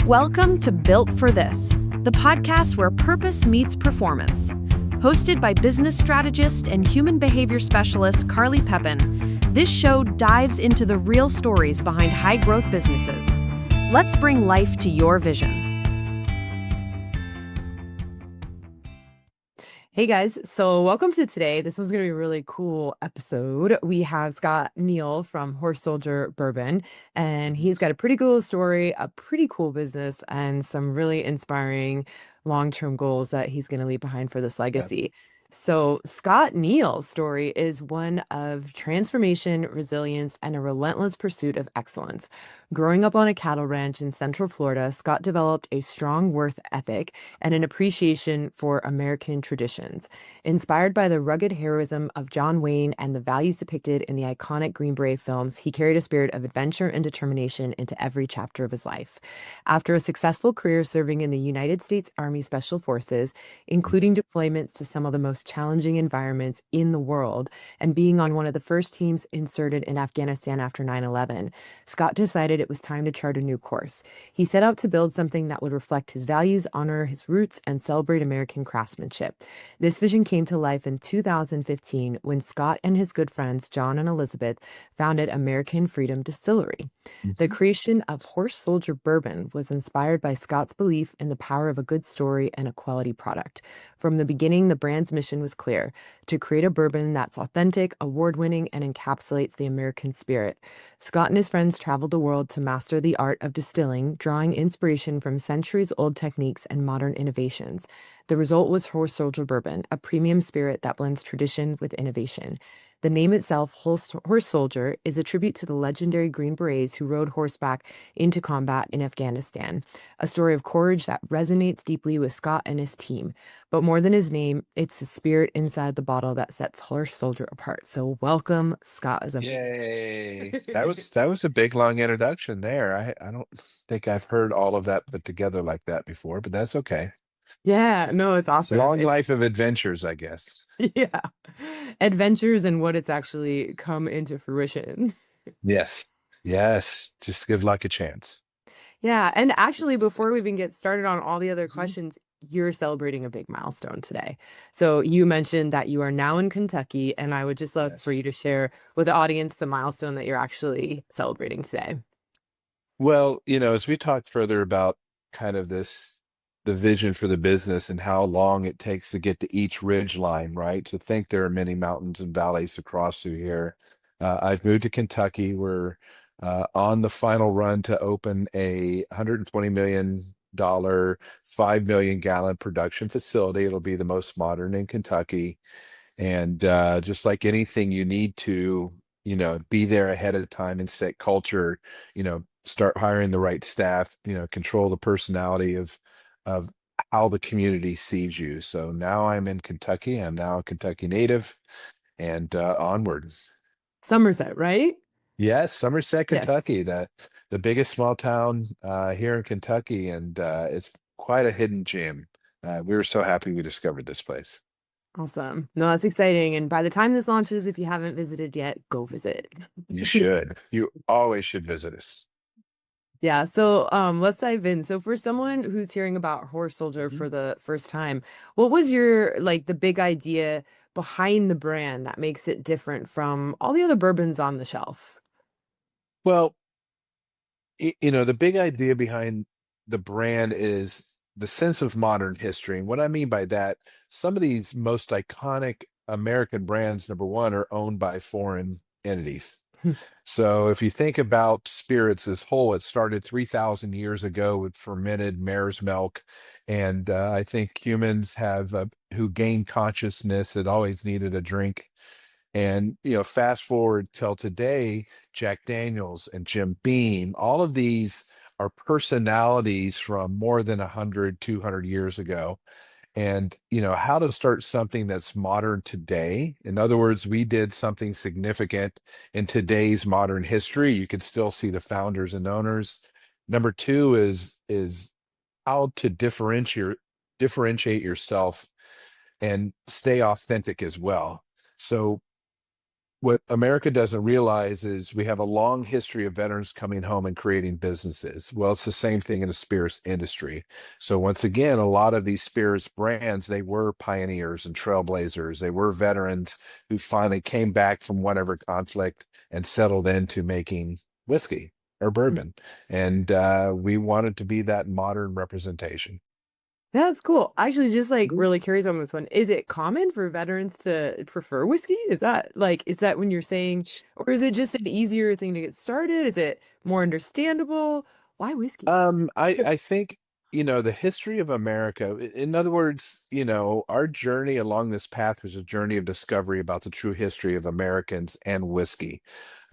Welcome to Built for This, the podcast where purpose meets performance. Hosted by business strategist and human behavior specialist Carly Pepin, this show dives into the real stories behind high-growth businesses. Let's bring life to your vision. Hey guys, so welcome to today. This one's going to be a really cool episode. We have Scott Neal from Horse Soldier Bourbon, and he's got a pretty cool story, a pretty cool business, and some really inspiring long-term goals that he's going to leave behind for this legacy. So Scott Neal's story is one of transformation, resilience, and a relentless pursuit of excellence. Growing up on a cattle ranch in Central Florida, Scott developed a strong work ethic and an appreciation for American traditions. Inspired by the rugged heroism of John Wayne and the values depicted in the iconic Green Beret films, he carried a spirit of adventure and determination into every chapter of his life. After a successful career serving in the United States Army Special Forces, including deployments to some of the most challenging environments in the world, and being on one of the first teams inserted in Afghanistan after 9/11, Scott decided it was time to chart a new course. He set out to build something that would reflect his values, honor his roots, and celebrate American craftsmanship. This vision came to life in 2015 when Scott and his good friends, John and Elizabeth, founded American Freedom Distillery. The creation of Horse Soldier Bourbon was inspired by Scott's belief in the power of a good story and a quality product. From the beginning, the brand's mission was clear: to create a bourbon that's authentic, award-winning, and encapsulates the American spirit. Scott and his friends traveled the world to master the art of distilling, drawing inspiration from centuries-old techniques and modern innovations. The result was Horse Soldier Bourbon, a premium spirit that blends tradition with innovation. The name itself, Horse Soldier, is a tribute to the legendary Green Berets who rode horseback into combat in Afghanistan, a story of courage that resonates deeply with Scott and his team. But more than his name, it's the spirit inside the bottle that sets Horse Soldier apart. So welcome, Scott. Yay. That was a big long introduction there. I don't think I've heard all of that put together like that before, but that's okay. Yeah, no, it's It's a awesome. long life of adventures, I guess. Yeah. Adventures and what it's actually come into fruition. Yes. Yes. Just give luck a chance. Yeah, and actually, before we even get started on all the other Mhm. questions, you're celebrating a big milestone today. So you mentioned that you are now in Kentucky, and I would just love for you Yes. to share with the audience the milestone that you're actually celebrating today. Well, as we talked further about kind of the vision for the business and how long it takes to get to each ridge line, right? To think there are many mountains and valleys to cross through here. I've moved to Kentucky. We're on the final run to open a $120 million, 5 million gallon production facility. It'll be the most modern in Kentucky. And just like anything, you need to, be there ahead of time and set culture, start hiring the right staff, control the personality of how the community sees you. So now I'm in Kentucky. I'm now a Kentucky native and onward. Somerset, right? Yes, Somerset, Yes. Kentucky, the biggest small town here in Kentucky, and it's quite a hidden gem. We were so happy we discovered this place. Awesome. No, that's exciting. And by the time this launches, if you haven't visited yet, go visit. You should. You always should visit us. Yeah, so let's dive in. So for someone who's hearing about Horse Soldier Mhm. for the first time, what was your like the big idea behind the brand that makes it different from all the other bourbons on the shelf? Well, the big idea behind the brand is the sense of modern history. And what I mean by that, some of these most iconic American brands, number one, are owned by foreign entities. So if you think about spirits as whole, it started 3,000 years ago with fermented mare's milk. And I think humans who gained consciousness had always needed a drink. And, fast forward till today, Jack Daniels and Jim Beam, all of these are personalities from more than 100, 200 years ago. And, how to start something that's modern today. In other words, we did something significant in today's modern history. You can still see the founders and owners. Number two is how to differentiate yourself and stay authentic as well. So what America doesn't realize is we have a long history of veterans coming home and creating businesses. Well, it's the same thing in the spirits industry. So once again, a lot of these spirits brands, they were pioneers and trailblazers. They were veterans who finally came back from whatever conflict and settled into making whiskey or bourbon. And we wanted to be that modern representation. That's cool. Actually, just like really curious on this one. Is it common for veterans to prefer whiskey? Is that when you're saying, or is it just an easier thing to get started? Is it more understandable? Why whiskey? I think, the history of America, in other words, our journey along this path was a journey of discovery about the true history of Americans and whiskey.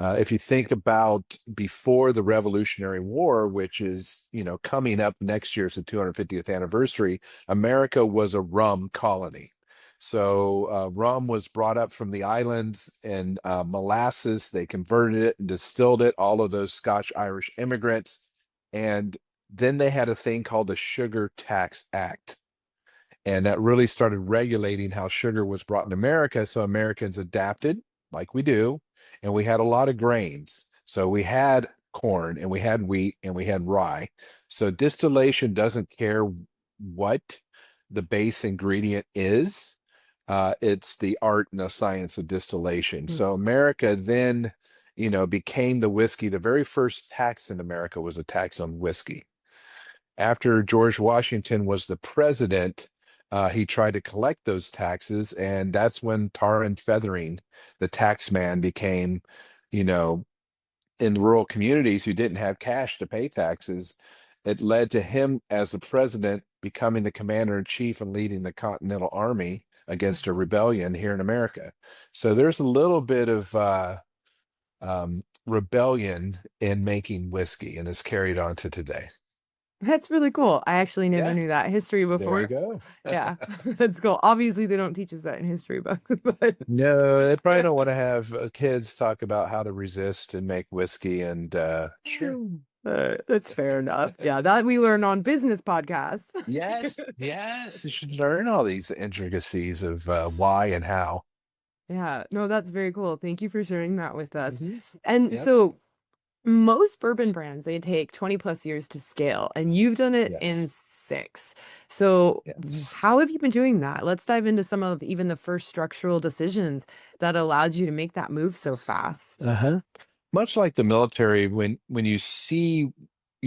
If you think about before the Revolutionary War, which is, coming up next year's the 250th anniversary, America was a rum colony. So rum was brought up from the islands and molasses. They converted it and distilled it. All of those Scotch Irish immigrants. And then they had a thing called the Sugar Tax Act. And that really started regulating how sugar was brought in America. So Americans adapted, like we do. And we had a lot of grains. So we had corn and we had wheat and we had rye. So distillation doesn't care what the base ingredient is. It's the art and the science of distillation. Hmm. So America then, became the whiskey. The very first tax in America was a tax on whiskey. After George Washington was the president, he tried to collect those taxes, and that's when tar and feathering, the tax man, became, you know, in rural communities who didn't have cash to pay taxes. It led to him as the president becoming the commander in chief and leading the Continental Army against a rebellion here in America. So there's a little bit of rebellion in making whiskey, and it's carried on to today. That's really cool. I actually never Yeah, knew that history there you before. go. Yeah, that's cool. Obviously, they don't teach us that in history books, but No, they probably don't want to have kids talk about how to resist and make whiskey. And sure. that's fair enough. Yeah, that we learn on business podcasts. Yes, yes, you should learn all these intricacies of why and how. Yeah, no, that's very cool. Thank you for sharing that with us. Hmm. And Yep. so most bourbon brands, they take 20 plus years to scale, and you've done it in Yes. 6. So Yes. how have you been doing that? Let's dive into some of even the first structural decisions that allowed you to make that move so fast. Uh-huh. Much like the military, when you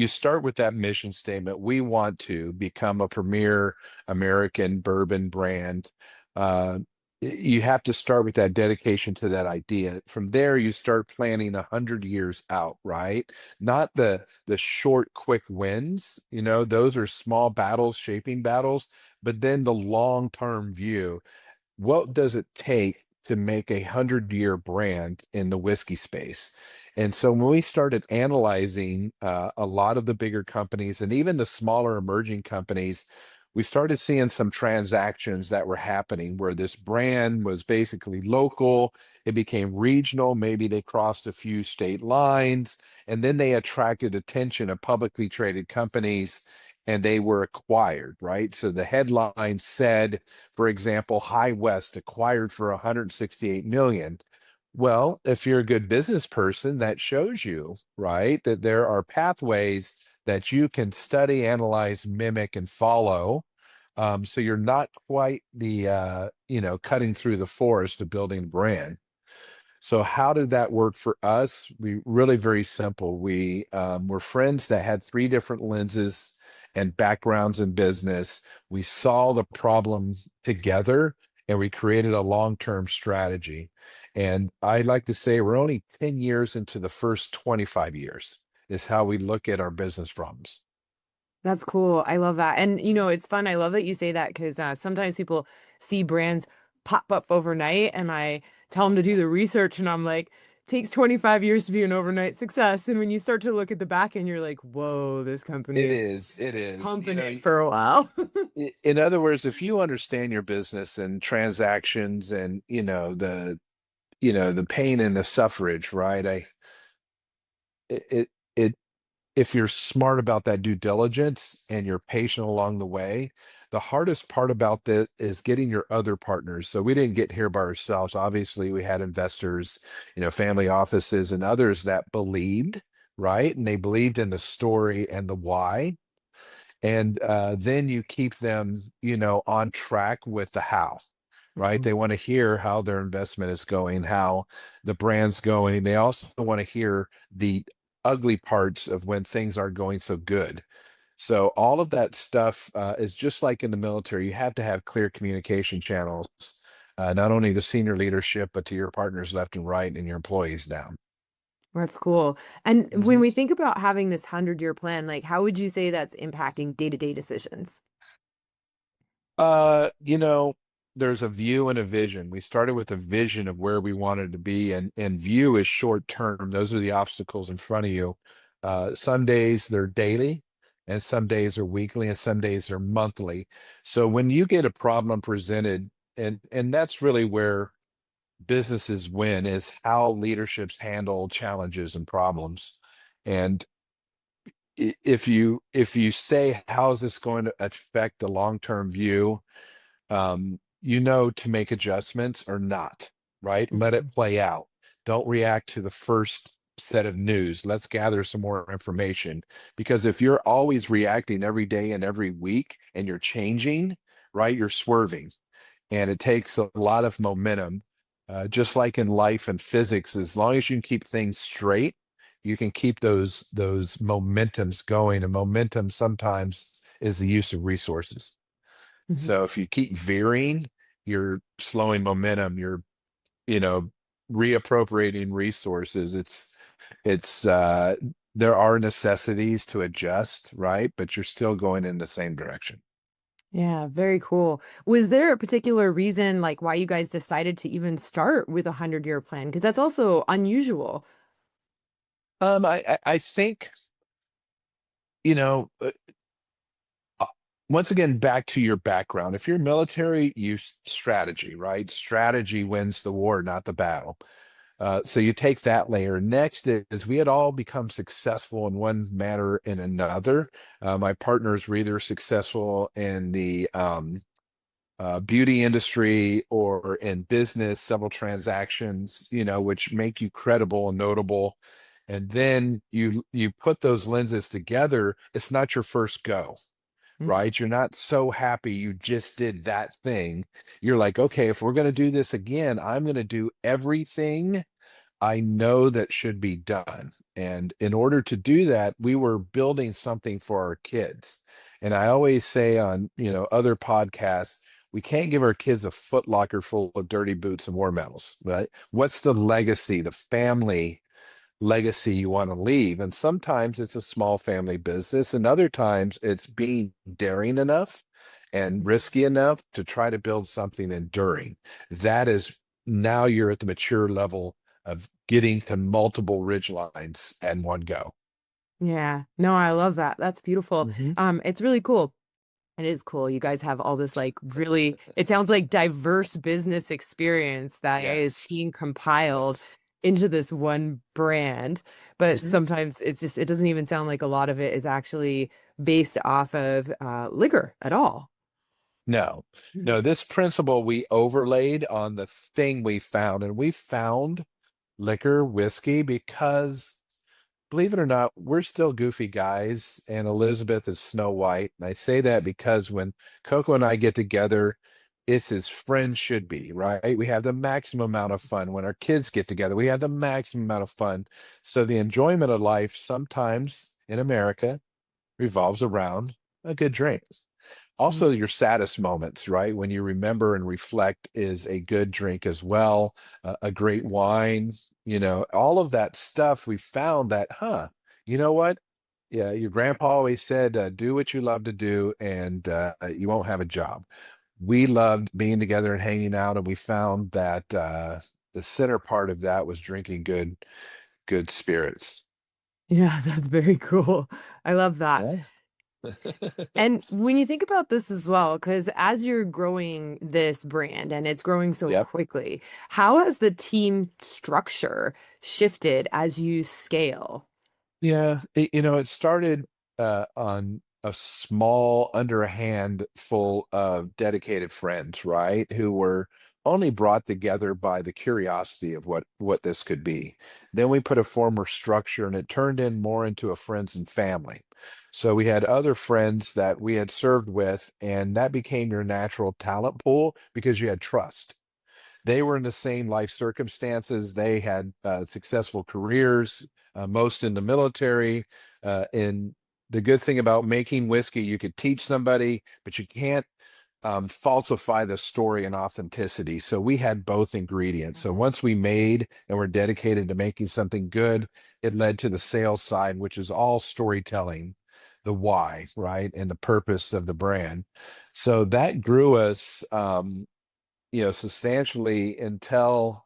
start with that mission statement, we want to become a premier American bourbon brand. Uh, you have to start with that dedication to that idea. From there, you start planning 100 years out, right? Not the short, quick wins. Those are small battles, shaping battles, but then the long-term view. What does it take to make 100-year brand in the whiskey space? And so when we started analyzing a lot of the bigger companies and even the smaller emerging companies, we started seeing some transactions that were happening where this brand was basically local, it became regional, maybe they crossed a few state lines, and then they attracted attention of publicly traded companies and they were acquired, right? So the headline said, for example, High West acquired for 168 million. Well, if you're a good business person, that shows you, right, that there are pathways that you can study, analyze, mimic, and follow. So you're not quite the cutting through the forest of building a brand. So how did that work for us? We really very simple. We were friends that had three different lenses and backgrounds in business. We saw the problem together and we created a long-term strategy. And I like to say we're only 10 years into the first 25 years is how we look at our business problems. That's cool. I love that. And it's fun. I love that you say that because sometimes people see brands pop up overnight and I tell them to do the research and I'm like, takes 25 years to be an overnight success. And when you start to look at the back end, you're like, whoa, this company It is is. It is. pumping it for a while. In other words, if you understand your business and transactions and the pain and the suffrage, right? It it if you're smart about that due diligence and you're patient along the way, the hardest part about that is getting your other partners. So we didn't get here by ourselves. Obviously, we had investors, family offices and others that believed, right? And they believed in the story and the why. And then you keep them, on track with the how, right? Mhm. They want to hear how their investment is going, how the brand's going. They also want to hear the ugly parts of when things aren't going so good. So all of that stuff is just like in the military. You have to have clear communication channels, not only to senior leadership, but to your partners left and right and your employees down. That's cool. And when Mhm. we think about having this 100-year plan, like how would you say that's impacting day-to-day decisions? Uh, you know, there's a view and a vision. We started with a vision of where we wanted to be, and view is short term. Those are the obstacles in front of you. Some days they're daily, and some days are weekly, and some days are monthly. So when you get a problem presented, and that's really where businesses win, is how leaderships handle challenges and problems. And if you say, how is this going to affect the long-term view? To make adjustments or not, right? Let it Mhm. play out. Don't react to the first set of news. Let's gather some more information. Because if you're always reacting every day and every week and you're changing, right, you're swerving. And it takes a lot of momentum. Just like in life and physics, as long as you can keep things straight, you can keep those momentums going. And momentum sometimes is the use of resources. Mhm. So if you keep veering, you're slowing momentum, you're, you know, reappropriating resources. It's there are necessities to adjust, right? But you're still going in the same direction. Yeah, very cool. Was there a particular reason, like, why you guys decided to even start with a 100-year plan? Because that's also unusual. I think, you know, uh, uh, once again, back to your background. If you're military, use strategy, right? Strategy wins the war, not the battle. So you take that layer. Next is we had all become successful in one manner and another. My partners were either successful in the beauty industry or in business, several transactions, which make you credible and notable. And then you put those lenses together. It's not your first go, Mhm. right? You're not so happy you just did that thing. You're like, okay, if we're going to do this again, I'm going to do everything I know that should be done. And in order to do that, we were building something for our kids. And I always say on, other podcasts, we can't give our kids a foot locker full of dirty boots and war medals, right? What's the legacy, the family legacy you want to leave? And sometimes it's a small family business, and other times it's being daring enough and risky enough to try to build something enduring. That is, now you're at the mature level of getting to multiple ridge lines at one go. Yeah, no, I love that. That's beautiful. Hmm. It's really cool. It is cool. You guys have all this like really, it sounds like diverse business experience that is Yes. being compiled Yes. into this one brand. But Hmm. sometimes it doesn't even sound like a lot of it is actually based off of liquor at all. No, no, Mhm. this principle we overlaid on the thing we found, and we found liquor, whiskey, because believe it or not, we're still goofy guys, and Elizabeth is Snow White. And I say that because when Coco and I get together, it's as friends should be, right? We have the maximum amount of fun. When our kids get together, we have the maximum amount of fun. So the enjoyment of life sometimes in America revolves around a good drink. Mm. Also, your saddest moments, right? When you remember and reflect is a good drink as well, a great wine, all of that stuff. We found that, you know what? Yeah, your grandpa always said, do what you love to do, and you won't have a job. We loved being together and hanging out, and we found that the center part of that was drinking good spirits. Yeah, that's very cool. I love that. Yeah. And when you think about this as well, because as you're growing this brand and it's growing so Yep. quickly, how has the team structure shifted as you scale? Yeah, it started on a small, under a handful of dedicated friends, right? Who were only brought together by the curiosity of what this could be. Then we put a former structure, and it turned in more into a friends and family. So we had other friends that we had served with, and that became your natural talent pool because you had trust. They were in the same life circumstances. They had successful careers, most in the military. And the good thing about making whiskey, you could teach somebody, but you can't falsify the story and authenticity. So we had both ingredients. So once we made and were dedicated to making something good, it led to the sales side, which is all storytelling, the why, right? And the purpose of the brand. So that grew us substantially until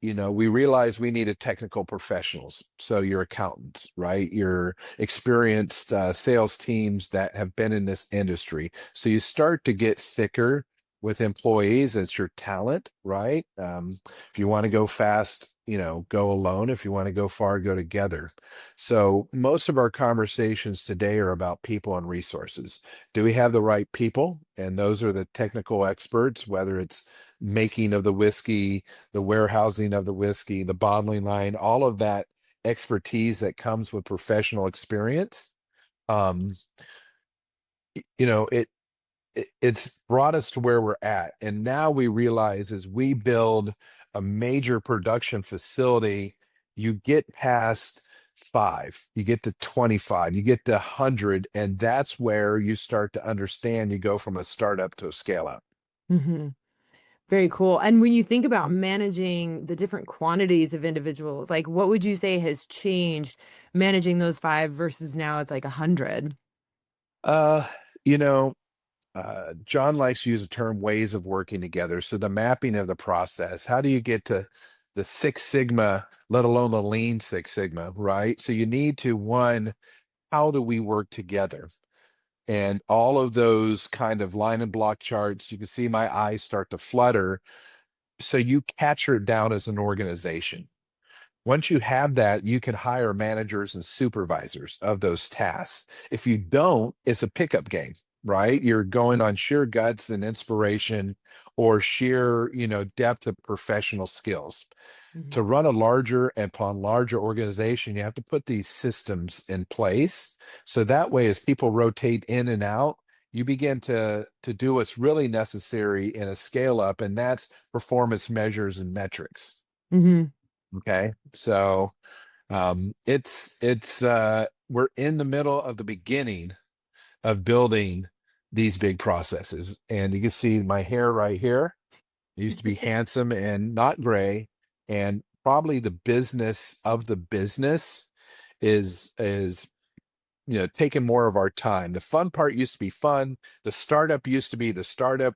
we realized we needed technical professionals. So your accountants, right? Your experienced sales teams that have been in this industry. So you start to get thicker with employees as your talent, right? If you want to go fast, go alone. If you want to go far, go together. So most of our conversations today are about people and resources. Do we have the right people? And those are the technical experts, whether it's making of the whiskey, the warehousing of the whiskey, the bottling line, all of that expertise that comes with professional experience. Um, you know, it's brought us to where we're at. And now we realize as we build a major production facility, you get past five, you get to 25, you get to 100, and that's where you start to understand you go from a startup to a scale up. Hmm. Very cool. And when you think about managing the different quantities of individuals, like what would you say has changed managing those five versus now it's like 100? Uh, you know, John likes to use the term ways of working together. So the mapping of the process, how do you get to the Six Sigma, let alone the Lean Six Sigma, right? So you need to, one, how do we work together? And all of those kind of line and block charts, you can see my eyes start to flutter. So you capture it down as an organization. Once you have that, you can hire managers and supervisors of those tasks. If you don't, it's a pickup game, right? You're going on sheer guts and inspiration or sheer, depth of professional skills. To Hmm. run a larger and upon larger organization, you have to put these systems in place. So that way, as people rotate in and out, you begin to do what's really necessary in a scale up, and that's performance measures and metrics. Hmm. Okay. So it's we're in the middle of the beginning of building these big processes. And you can see my hair right here. It used to be handsome and not gray. And probably the business of the business is taking more of our time. The fun part used to be fun. The startup used to be the startup.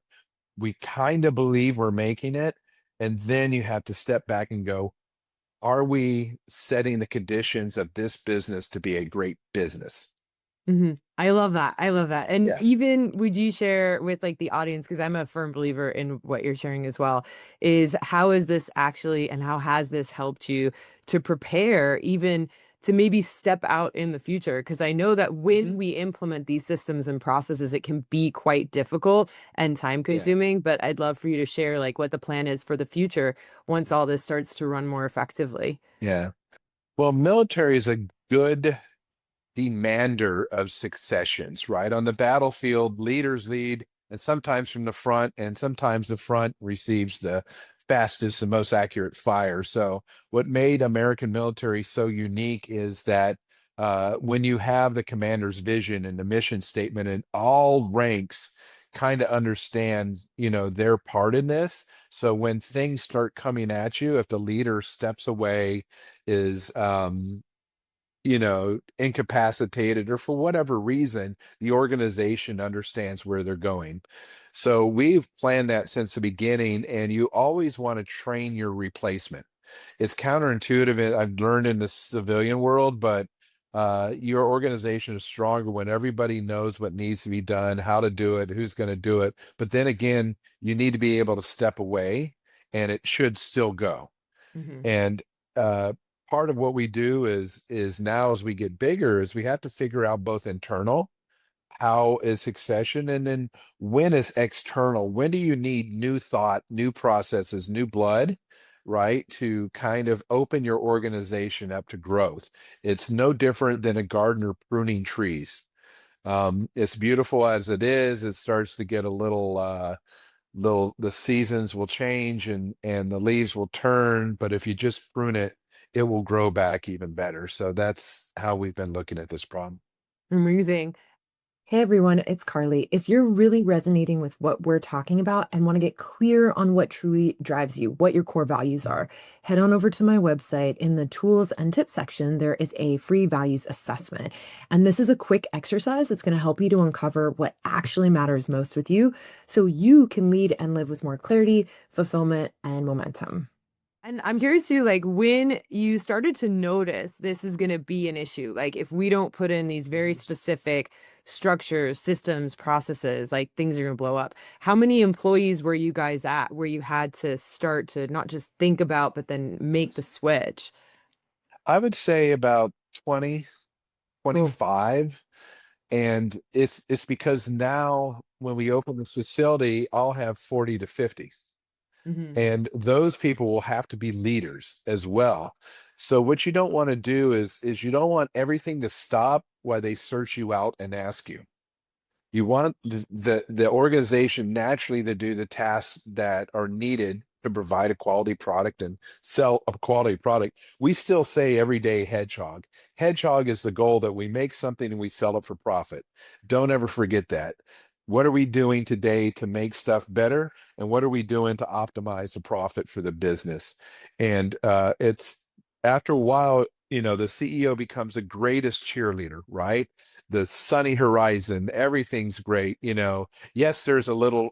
We kind of believe we're making it. And then you have to step back and go, are we setting the conditions of this business to be a great business? Hmm. I love that. I love that. And Yeah. even would you share with like the audience, because I'm a firm believer in what you're sharing as well, is how is this actually and how has this helped you to prepare even to maybe step out in the future? Because I know that when Mhm. we implement these systems and processes, it can be quite difficult and time Yeah. consuming. But I'd love for you to share like what the plan is for the future once all this starts to run more effectively. Yeah. Well, military is a good demander of successions, right? On the battlefield, leaders lead, and sometimes from the front, and sometimes the front receives the fastest and most accurate fire. So, what made American military so unique is that when you have the commander's vision and the mission statement, and all ranks kind of understand, their part in this. So when things start coming at you, if the leader steps away, is incapacitated or for whatever reason, the organization understands where they're going. So we've planned that since the beginning, and you always want to train your replacement. It's counterintuitive, I've learned in the civilian world, but your organization is stronger when everybody knows what needs to be done, how to do it, who's going to do it. But then again, you need to be able to step away and it should still go. Hmm. And uh, part of what we do is now as we get bigger is we have to figure out both internal, how is succession, and then when is external. When do you need new thought, new processes, new blood, right, to kind of open your organization up to growth. It's no different than a gardener pruning trees. It's beautiful as it is. It starts to get a little, the seasons will change and the leaves will turn, but if you just prune it, it will grow back even better. So that's how we've been looking at this problem. Amazing. Hey everyone, it's Carly. If you're really resonating with what we're talking about and want to get clear on what truly drives you, what your core values are, head on over to my website. In the tools and tips section, there is a free values assessment. And this is a quick exercise that's going to help you to uncover what actually matters most with you so you can lead and live with more clarity, fulfillment, and momentum. And I'm curious too, like when you started to notice this is going to be an issue, like if we don't put in these very specific structures, systems, processes, like things are going to blow up. How many employees were you guys at where you had to start to not just think about, but then make the switch? I would say about 20, Cool. 25. And it's because now when we open this facility, I'll have 40 to 50. Hmm. And those people will have to be leaders as well. So what you don't want to do is you don't want everything to stop while they search you out and ask you. You want the organization naturally to do the tasks that are needed to provide a quality product and sell a quality product. We still say every day hedgehog. Hedgehog is the goal that we make something and we sell it for profit. Don't ever forget that. What are we doing today to make stuff better? And what are we doing to optimize the profit for the business? And it's after a while, the CEO becomes the greatest cheerleader, right? The sunny horizon, everything's great. Yes, there's a little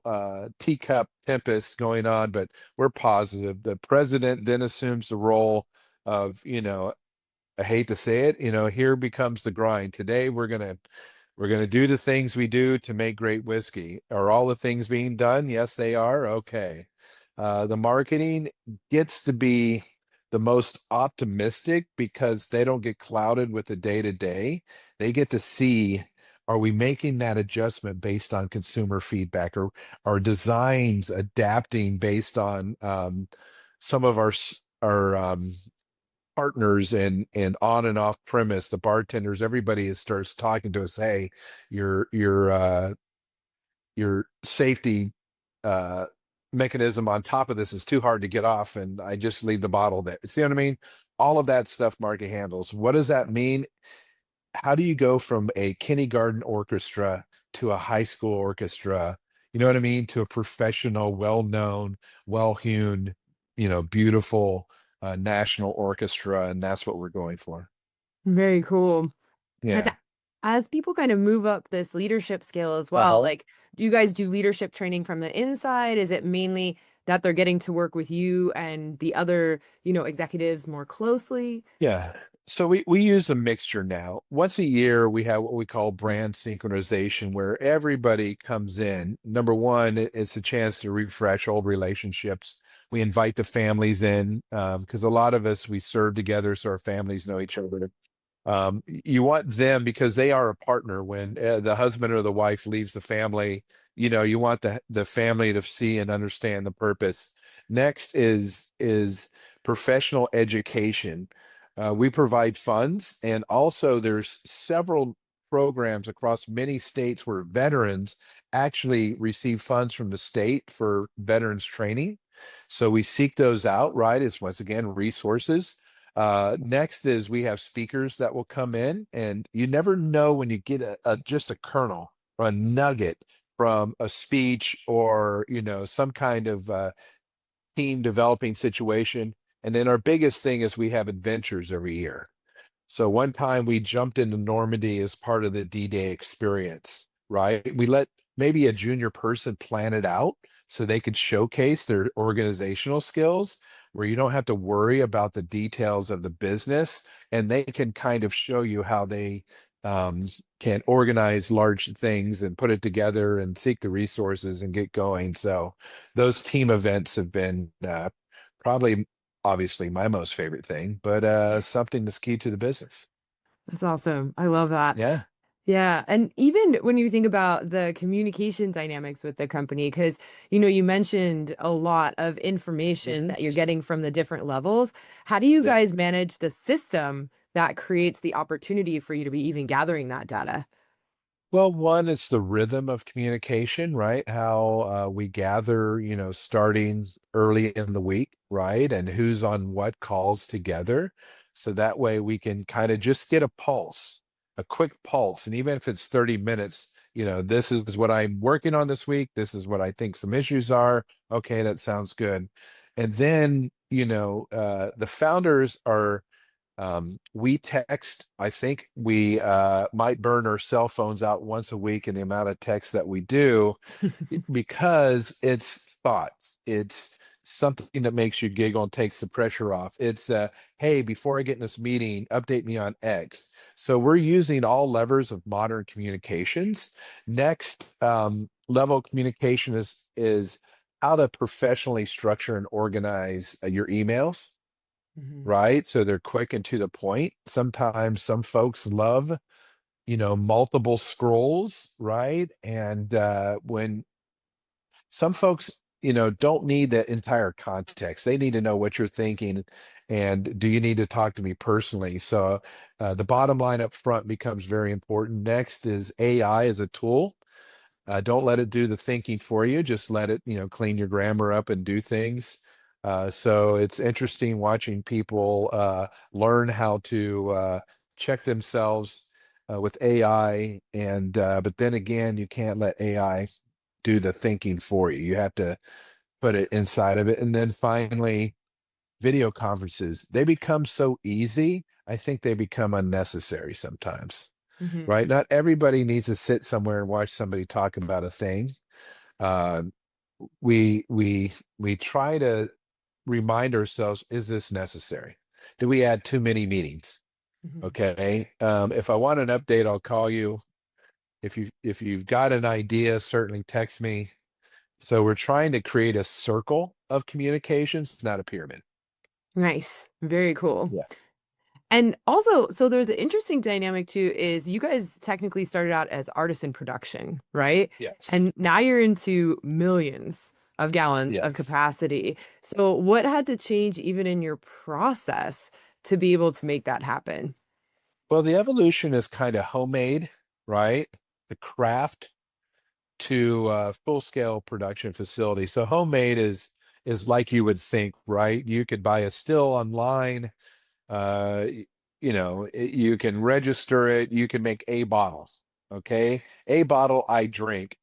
teacup tempest going on, but we're positive. The president then assumes the role of, I hate to say it, here becomes the grind. Today we're gonna do the things we do to make great whiskey. Are all the things being done? Yes, they are. Okay. The marketing gets to be the most optimistic because they don't get clouded with the day to day. They get to see, are we making that adjustment based on consumer feedback, or are designs adapting based on some of our partners and on and off premise, the bartenders, everybody starts talking to us. Hey, your safety uh mechanism on top of this is too hard to get off, and I just leave the bottle there. See what I mean? All of that stuff market handles. What does that mean? How do you go from a kindergarten orchestra to a high school orchestra? You know what I mean? To a professional, well-known, well-hewn, beautiful national orchestra, and that's what we're going for. Very cool. And Yeah. as people kind of move up this leadership scale as well, like, do you guys do leadership training from the inside? Is it mainly that they're getting to work with you and the other, executives more closely? Yeah. So we use a mixture now. Once a year, we have what we call brand synchronization, where everybody comes in. Number one, it's a chance to refresh old relationships. We invite the families in because a lot of us we serve together, so our families know each other. You want them because they are a partner when the husband or the wife leaves the family. You want the family to see and understand the purpose. Next is professional education. We provide funds, and also there's several programs across many states where veterans actually receive funds from the state for veterans training. So we seek those out, right? As once again resources. Next is we have speakers that will come in, and you never know when you get just a kernel or a nugget from a speech or some kind of team developing situation. And then our biggest thing is we have adventures every year. So one time we jumped into Normandy as part of the D-Day experience, right? We let maybe a junior person plan it out so they could showcase their organizational skills, where you don't have to worry about the details of the business, and they can kind of show you how they um, can organize large things and put it together and seek the resources and get going. So those team events have been probably obviously my most favorite thing, but something that's key to the business. That's awesome. I love that. Yeah. Yeah. And even when you think about the communication dynamics with the company, because, you mentioned a lot of information that you're getting from the different levels. How do you Yeah. guys manage the system that creates the opportunity for you to be even gathering that data? Well, one, it's the rhythm of communication, right? How we gather, starting early in the week, right? And who's on what calls together. So that way we can kind of just get a pulse, a quick pulse. And even if it's 30 minutes, this is what I'm working on this week. This is what I think some issues are. Okay, that sounds good. And then, the founders are we text, I think we might burn our cell phones out once a week in the amount of text that we do because it's thoughts. It's something that makes you giggle and takes the pressure off. It's hey, before I get in this meeting, update me on X. So we're using all levers of modern communications. Next level of communication is how to professionally structure and organize your emails, Mhm. right? So they're quick and to the point. Sometimes some folks love, multiple scrolls, right? And when some folks, don't need the entire context, they need to know what you're thinking. And do you need to talk to me personally? So the bottom line up front becomes very important. Next is AI as a tool. Don't let it do the thinking for you. Just let it, clean your grammar up and do things. So it's interesting watching people learn how to check themselves with AI. And but then again, you can't let AI do the thinking for you. You have to put it inside of it. And then finally, video conferences. They become so easy. I think they become unnecessary sometimes, Mhm. right? Not everybody needs to sit somewhere and watch somebody talk about a thing. Uh, we try to remind ourselves, is this necessary? Do we add too many meetings? Mhm. Okay. If I want an update, I'll call you. If you've got an idea, certainly text me. So we're trying to create a circle of communications, not a pyramid. Nice. Very cool. Yeah. And also, so there's an interesting dynamic too, is you guys technically started out as artisan production, right? Yes. And now you're into millions of gallons of Yes. capacity. So what had to change even in your process to be able to make that happen? Well, the evolution is kind of homemade, right? The craft to full scale production facility. So homemade is like you would think, right? You could buy a still online. Uh, y- you can register it. You can make a bottle. Okay, a bottle I drink,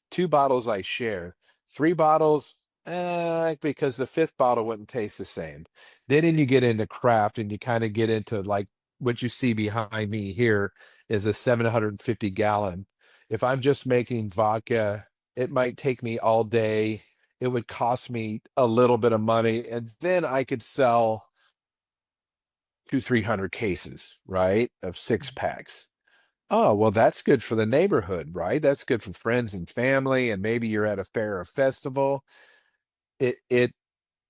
two bottles I share, three bottles. Because the fifth bottle wouldn't taste the same. Then you get into craft and you kind of get into like what you see behind me here is a 750 gallon. If I'm just making vodka, it might take me all day. It would cost me a little bit of money, and then I could sell two, 300 cases, right, of six packs. Oh, well, that's good for the neighborhood, right? That's good for friends and family, and maybe you're at a fair or festival.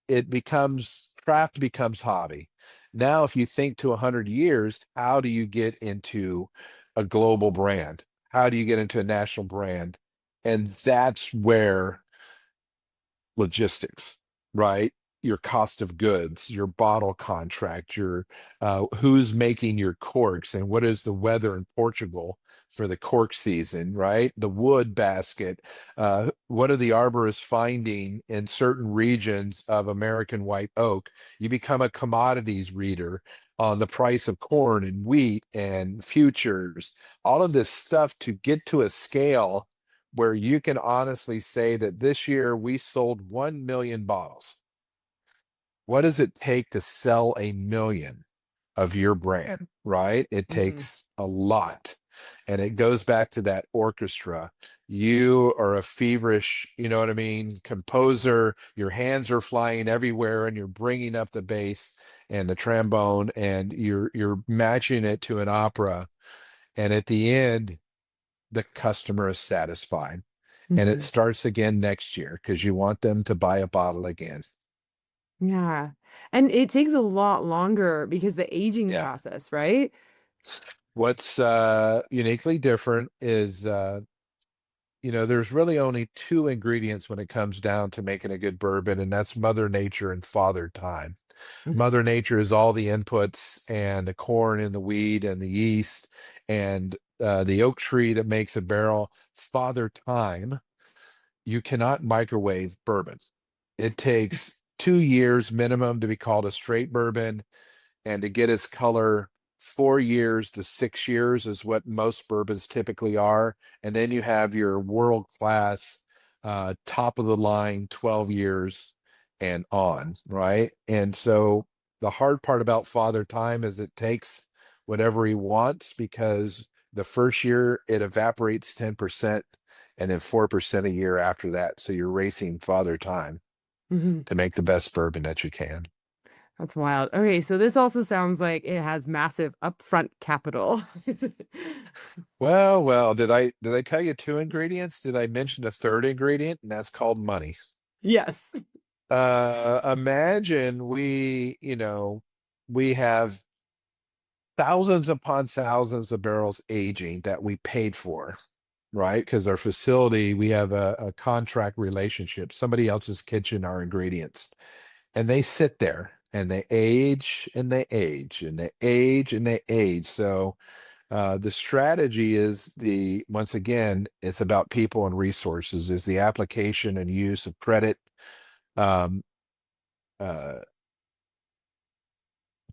It becomes craft becomes hobby. Now, if you think to 100 years, how do you get into a global brand? How do you get into a national brand? And that's where logistics, right? Your cost of goods, your bottle contract, your who's making your corks, and what is the weather in Portugal for the cork season, right? The wood basket. What are the arborists finding in certain regions of American white oak? You become a commodities reader on the price of corn and wheat and futures, all of this stuff to get to a scale where you can honestly say that this year we sold 1 million bottles. What does it take to sell a million of your brand, right? It Mhm. takes a lot. And it goes back to that orchestra. You are a feverish, you know what I mean, composer. Your hands are flying everywhere and you're bringing up the bass and the trombone and you're matching it to an opera. And at the end, the customer is satisfied. And it Mhm. starts again next year because you want them to buy a bottle again. Yeah. And it takes a lot longer because the aging Yeah. process, right? What's uniquely different is there's really only two ingredients when it comes down to making a good bourbon, and that's Mother Nature and Father Time. Mhm. Mother Nature is all the inputs and the corn and the wheat and the yeast and the oak tree that makes a barrel. Father Time, you cannot microwave bourbon. It takes 2 years minimum to be called a straight bourbon, and to get its color, 4 years to 6 years is what most bourbons typically are. And then you have your world class, top of the line, 12 years and on, right? And so the hard part about Father Time is it takes whatever he wants, because the first year it evaporates 10% and then 4% a year after that. So you're racing Father Time Mhm. to make the best bourbon that you can. That's wild. Okay, so this also sounds like it has massive upfront capital. Well, did I tell you two ingredients? Did I mention a third ingredient? And that's called money. Yes. Imagine we have thousands upon thousands of barrels aging that we paid for, right? Because our facility, we have a contract relationship. Somebody else's kitchen, our ingredients. And they sit there and they age and they age and they age and they age. So the strategy is once again, it's about people and resources, is the application and use of credit, um, uh,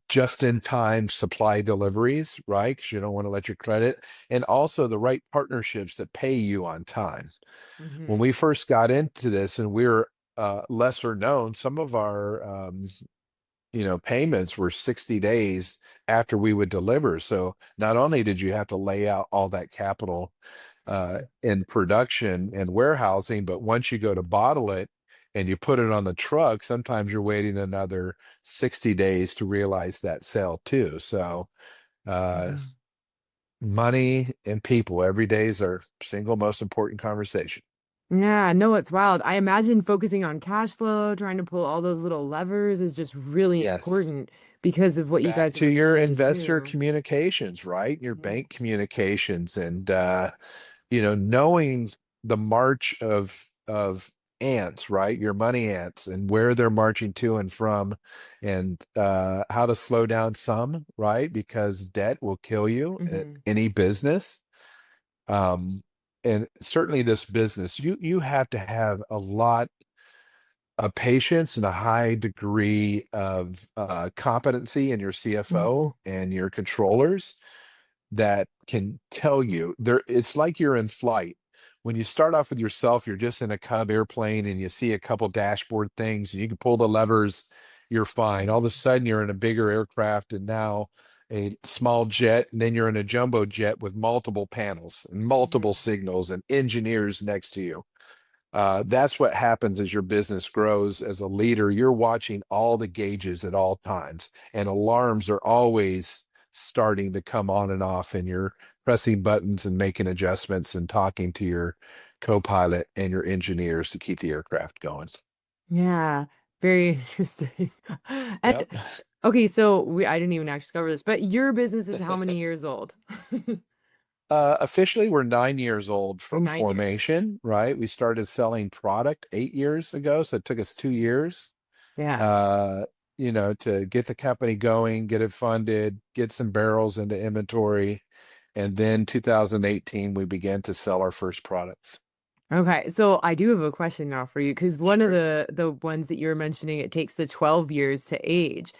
just in time supply deliveries, right? Because you don't want to let your credit, and also the right partnerships that pay you on time. When Hmm. we first got into this and we were lesser known, some of our payments were 60 days after we would deliver. So not only did you have to lay out all that capital in production and warehousing, but once you go to bottle it and you put it on the truck, sometimes you're waiting another 60 days to realize that sale too. So uh, Hmm. money and people every day is our single most important conversation. Yeah, no, it's wild. I imagine focusing on cash flow, trying to pull all those little levers is just really Yes. important because of what you Back guys to are your trying to investor do. communications, right? Your Mhm. bank communications, and knowing the march of ants, right? Your money ants, and where they're marching to and from, and how to slow down some, right? Because debt will kill you at Hmm. any business. Um, and certainly this business, you have to have a lot of patience and a high degree of competency in your Hmm. CFO and your controllers that can tell you there. It's like you're in flight. When you start off with yourself, you're just in a Cub airplane and you see a couple dashboard things and you can pull the levers, you're fine. All of a sudden you're in a bigger aircraft and now a small jet, and then you're in a jumbo jet with multiple panels and multiple Hmm. signals and engineers next to you. That's what happens as your business grows. As a leader, you're watching all the gauges at all times, and alarms are always starting to come on and off, and you're pressing buttons and making adjustments and talking to your co-pilot and your engineers to keep the aircraft going. Yeah, very interesting. And Yep. okay, so I didn't even actually cover this, but your business is how many years old? Officially, we're 9 years old Or from 9 years. formation, right? We started selling product 8 years ago, so it took us 2 years. Yeah. uh, to get the company going, get it funded, get some barrels into inventory. And then 2018, we began to sell our first products. Okay, so I do have a question now for you because one of Sure. the ones that you were mentioning, it takes the 12 years to age.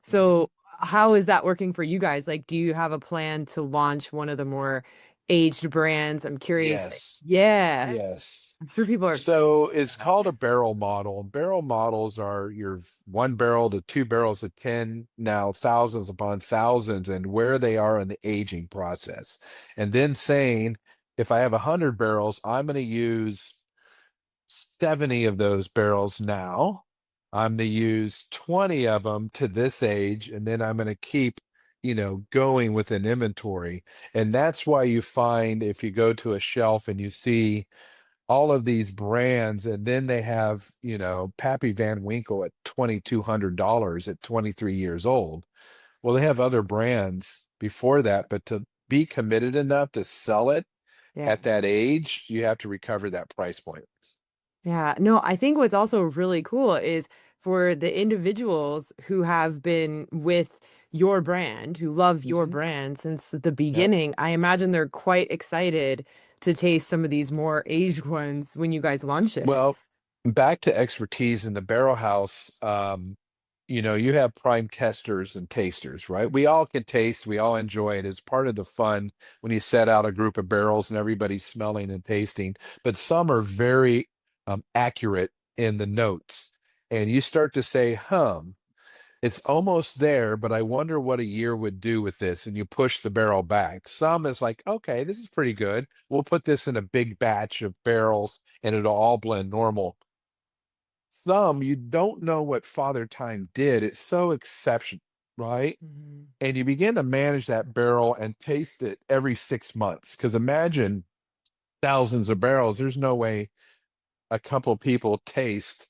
Mhm. So how is that working for you guys? Like, do you have a plan to launch one of the more aged brands? I'm curious. Yes. Yeah, Yes. I'm sure people are excited So to it's hear that. called a barrel model. Barrel models are your 1 barrel to 2 barrels to 10, now thousands upon thousands, and where they are in the aging process. And then saying, if I have 100 barrels, I'm going to use 70 of those barrels now. I'm going to use 20 of them to this age, and then I'm going to keep, going with an inventory. And that's why you find if you go to a shelf and you see all of these brands, and then they have, Pappy Van Winkle at $2,200 at 23 years old. Well, they have other brands before that, but to be committed enough to sell it Yeah. at that age, you have to recover that price point. Yeah, no, I think what's also really cool is for the individuals who have been with your brand, who love your Mhm. brand since the Yep. beginning, I imagine they're quite excited to taste some of these more aged ones when you guys launch it. Well, back to expertise in the barrel house, you have prime testers and tasters, right? We all can taste, we all enjoy it. It's part of the fun when you set out a group of barrels and everybody's smelling and tasting. But some are very accurate in the notes. And you start to say, it's almost there, but I wonder what a year would do with this. And you push the barrel back. Some is like, okay, this is pretty good. We'll put this in a big batch of barrels and it'll all blend normal. Some you don't know what Father Time did. It's so exceptional, right? Mhm. And you begin to manage that barrel and taste it every 6 months. Because imagine thousands of barrels. There's no way a couple people taste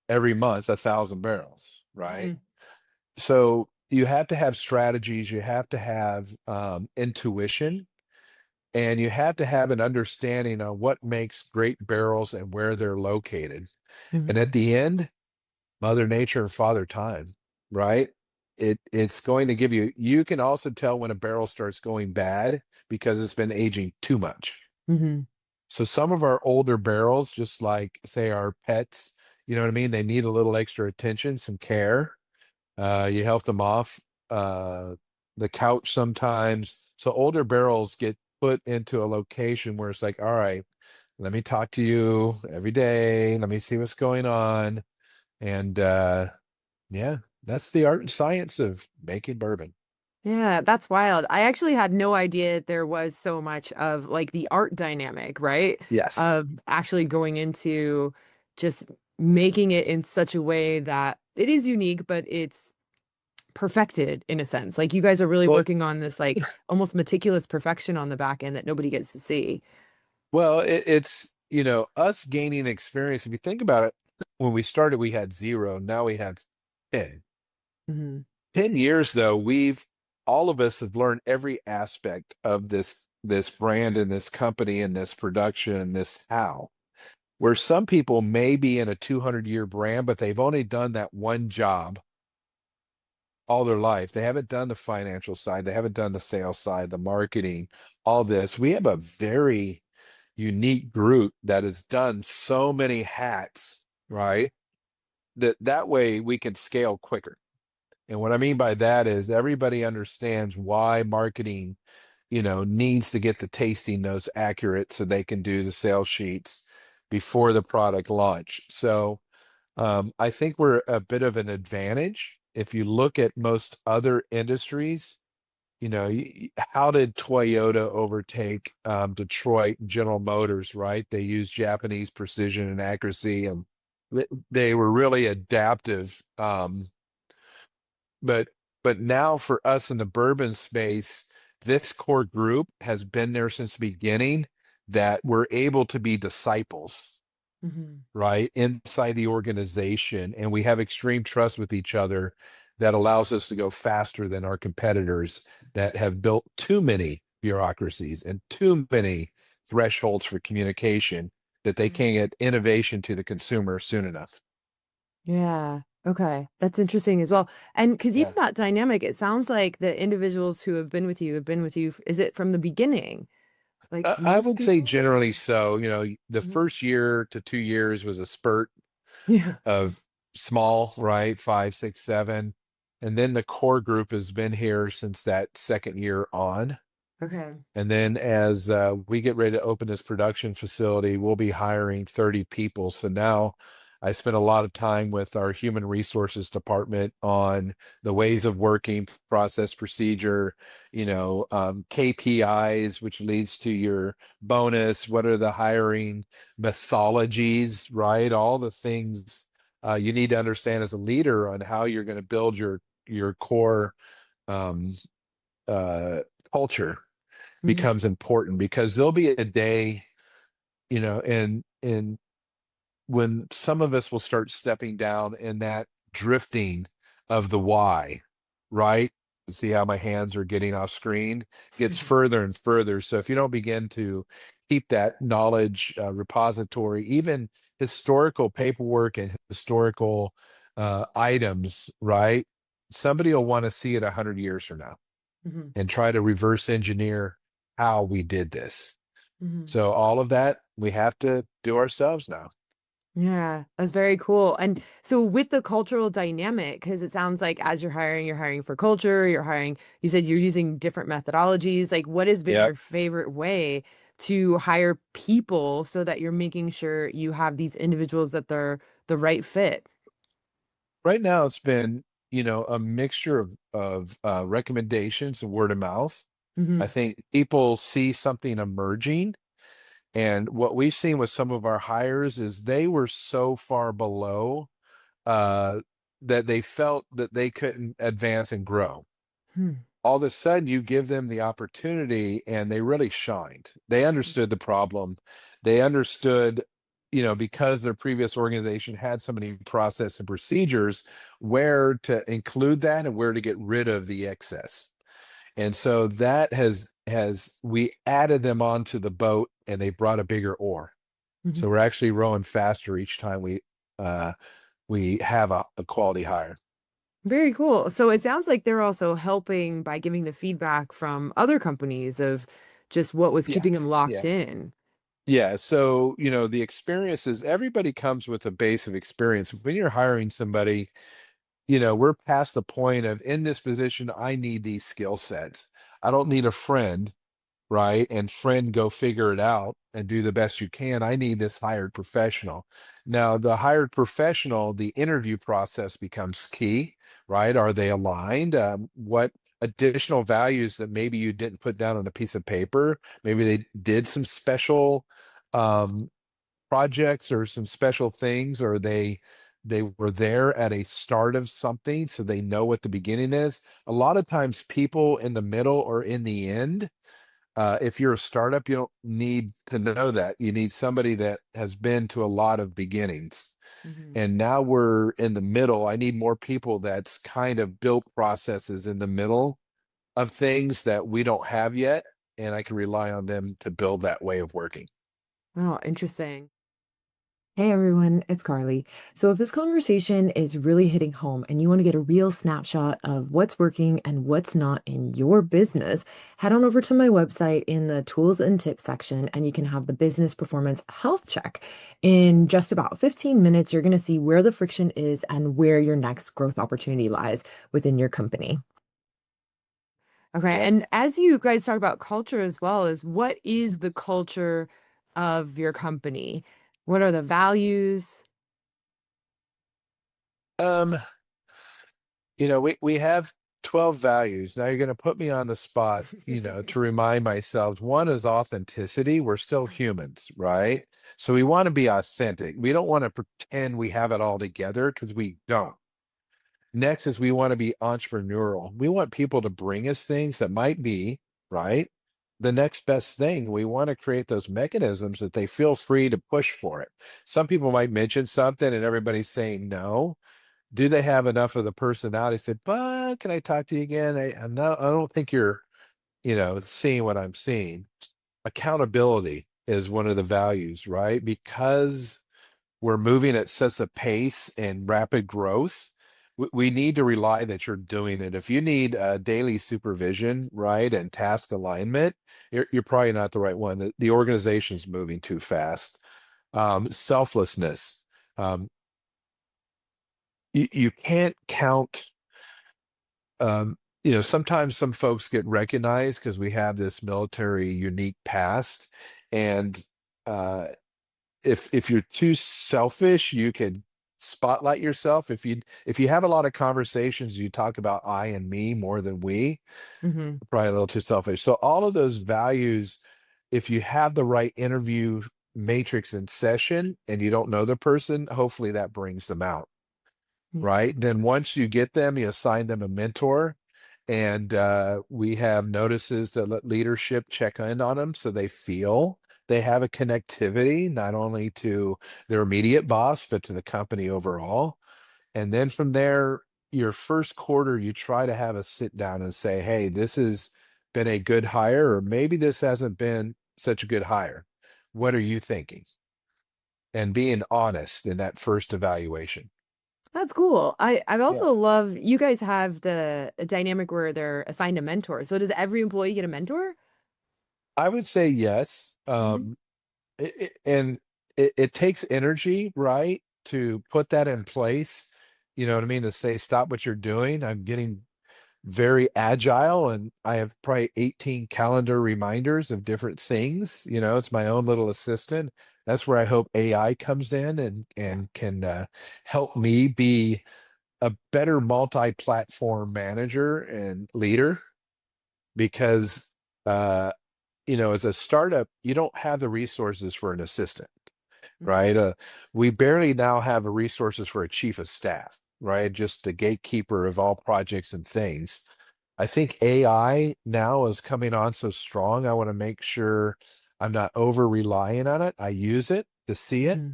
every month 1,000 barrels, right? Mhm. So you have to have strategies, you have to have intuition, and you have to have an understanding on what makes great barrels and where they're located. And at Mhm. the end, Mother Nature and Father Time, right? It's going to give you, you can also tell when a barrel starts going bad because it's been aging too much. Mhm. So some of our older barrels, just like say our pets, you know what I mean? They need a little extra attention, some care. You help them off uh, the couch sometimes. So older barrels get put into a location where it's like, all right, let me talk to you every day. Let me see what's going on. And yeah, that's the art and science of making bourbon. Yeah, that's wild. I actually had no idea there was so much of like the art dynamic, right? Yes. Of actually going into just making it in such a way that it is unique, but it's perfected in a sense. Like you guys are really Well, working on this like almost meticulous perfection on the back end that nobody gets to see. it's, us gaining experience. If you think about it, when we started, we had zero. Now we have 10. Hmm. 10 years though, all of us have learned every aspect of this brand and this company and this production and this how. Where some people may be in a 200-year brand, but they've only done that one job all their life. They haven't done the financial side, they haven't done the sales side, the marketing, all this. We have a very unique group that has done so many hats, right? That way we can scale quicker. And what I mean by that is everybody understands why marketing, needs to get the tasting notes accurate so they can do the sales sheets before the product launch. So I think we're a bit of an advantage. If you look at most other industries, how did Toyota overtake Detroit General Motors, right? They used Japanese precision and accuracy, and they were really adaptive. But but now for us in the bourbon space, this core group has been there since the beginning, that we're able to be disciples, Hmm. right, inside the organization, and we have extreme trust with each other that allows us to go faster than our competitors that have built too many bureaucracies and too many thresholds for communication that they can't get innovation to the consumer soon enough. Yeah. Okay. That's interesting as well. And because even Yeah. that dynamic, it sounds like the individuals who have been with you, is it from the beginning? Like I most would say people? generally so. The Mhm. first year to 2 years was a spurt Yeah. of small, right? Five, six, seven. And then the core group has been here since that second year on. Okay. And then as we get ready to open this production facility, we'll be hiring 30 people. So now I spend a lot of time with our human resources department on the ways of working, process, procedure, KPIs, which leads to your bonus. What are the hiring methodologies, right? All the things you need to understand as a leader on how you're going to build your core um, uh, culture Hmm. becomes important, because there'll be a day and when some of us will start stepping down in that drifting of the why, right? See how my hands are getting off screen? Gets further and further. So if you don't begin to keep that knowledge repository, even historical paperwork and historical items, right? Somebody will want to see it 100 years from now Hmm. and try to reverse engineer how we did this. Hmm. So all of that we have to do ourselves now. Yeah, that's very cool. And so with the cultural dynamic, because it sounds like as you're hiring for culture, you're hiring, you said you're using different methodologies. Like, what has been Yeah. your favorite way to hire people so that you're making sure you have these individuals that they're the right fit? Right now, it's been, a mixture of recommendations and word of mouth. I Hmm. think people see something emerging, and what we've seen with some of our hires is they were so far below uh, that they felt that they couldn't advance and grow. Hmm. All of a sudden you give them the opportunity and they really shined. They understood the problem. They understood, because their previous organization had so many process and procedures, where to include that and where to get rid of the excess. And so that has we added them onto the boat and they brought a bigger oar. So Hmm. we're actually rowing faster each time uh we have a quality hire. Very cool. So it sounds like they're also helping by giving the feedback from other companies of just what was Yeah. keeping them locked Yeah. in. Yeah, so the experience is everybody comes with a base of experience. When you're hiring somebody, we're past the point of in this position, I need these skill sets. I don't need a friend, right? And friend go figure it out and do the best you can. I need this hired professional. Now, the hired professional, the interview process becomes key, right? Are they aligned? What additional values that maybe you didn't put down on a piece of paper? Maybe they did some special um, projects or some special things, or they were there at a start of something, so they know what the beginning is. A lot of times, people in the middle or in the end, if you're a startup, you don't need to know that. You need somebody that has been to a lot of beginnings. Hmm. And now we're in the middle. I need more people that's kind of built processes in the middle of things that we don't have yet. And I can rely on them to build that way of working. Oh, interesting. Hey everyone, it's Carly. So, if this conversation is really hitting home and you want to get a real snapshot of what's working and what's not in your business, head on over to my website in the tools and tips section and you can have the business performance health check. In just about 15 minutes, you're going to see where the friction is and where your next growth opportunity lies within your company. Okay. Yep. And as you guys talk about culture as well, is what is the culture of your company? What are the values? Um, we have 12 values. Now you're going to put me on the spot, to remind myself. One is authenticity. We're still humans, right? So we want to be authentic. We don't want to pretend we have it all together because we don't. Next is we want to be entrepreneurial. We want people to bring us things that might be, right, the next best thing. We want to create those mechanisms that they feel free to push for it. Some people might mention something and everybody's saying no. Do they have enough of the personality? Say, but can I talk to you again? I'm not, I don't think you're, seeing what I'm seeing. Accountability is one of the values, right? Because we're moving at such a pace and rapid growth. We need to rely that you're doing it. If you need daily supervision, right, and task alignment, you're probably not the right one. The organization's moving too fast. Selflessness. Um, you can't count. Sometimes some folks get recognized because we have this military unique past, and uh, if you're too selfish, you could spotlight yourself. If you have a lot of conversations, you talk about I and me more than we, Hmm. probably a little too selfish. So all of those values, if you have the right interview matrix in session and you don't know the person, hopefully that brings them out, Yeah. right? Then once you get them, you assign them a mentor. And we have notices that let leadership check in on them so they feel they have a connectivity not only to their immediate boss, but to the company overall. And then from there, your first quarter, you try to have a sit down and say, hey, this has been a good hire, or maybe this hasn't been such a good hire. What are you thinking? And being honest in that first evaluation. That's cool. I Yeah. also love you guys have the dynamic where they're assigned a mentor. So does every employee get a mentor? I would say yes. Hmm. And it takes energy, right, to put that in place. You know what I mean? To say, stop what you're doing. I'm getting very agile and I have probably 18 calendar reminders of different things. It's my own little assistant. That's where I hope AI comes in Yeah. and can help me be a better multi-platform manager and leader because as a startup, you don't have the resources for an assistant, Hmm. right? We barely now have the resources for a chief of staff, right? Just the gatekeeper of all projects and things. I think AI now is coming on so strong. I want to make sure I'm not over relying on it. I use it to see it. Hmm.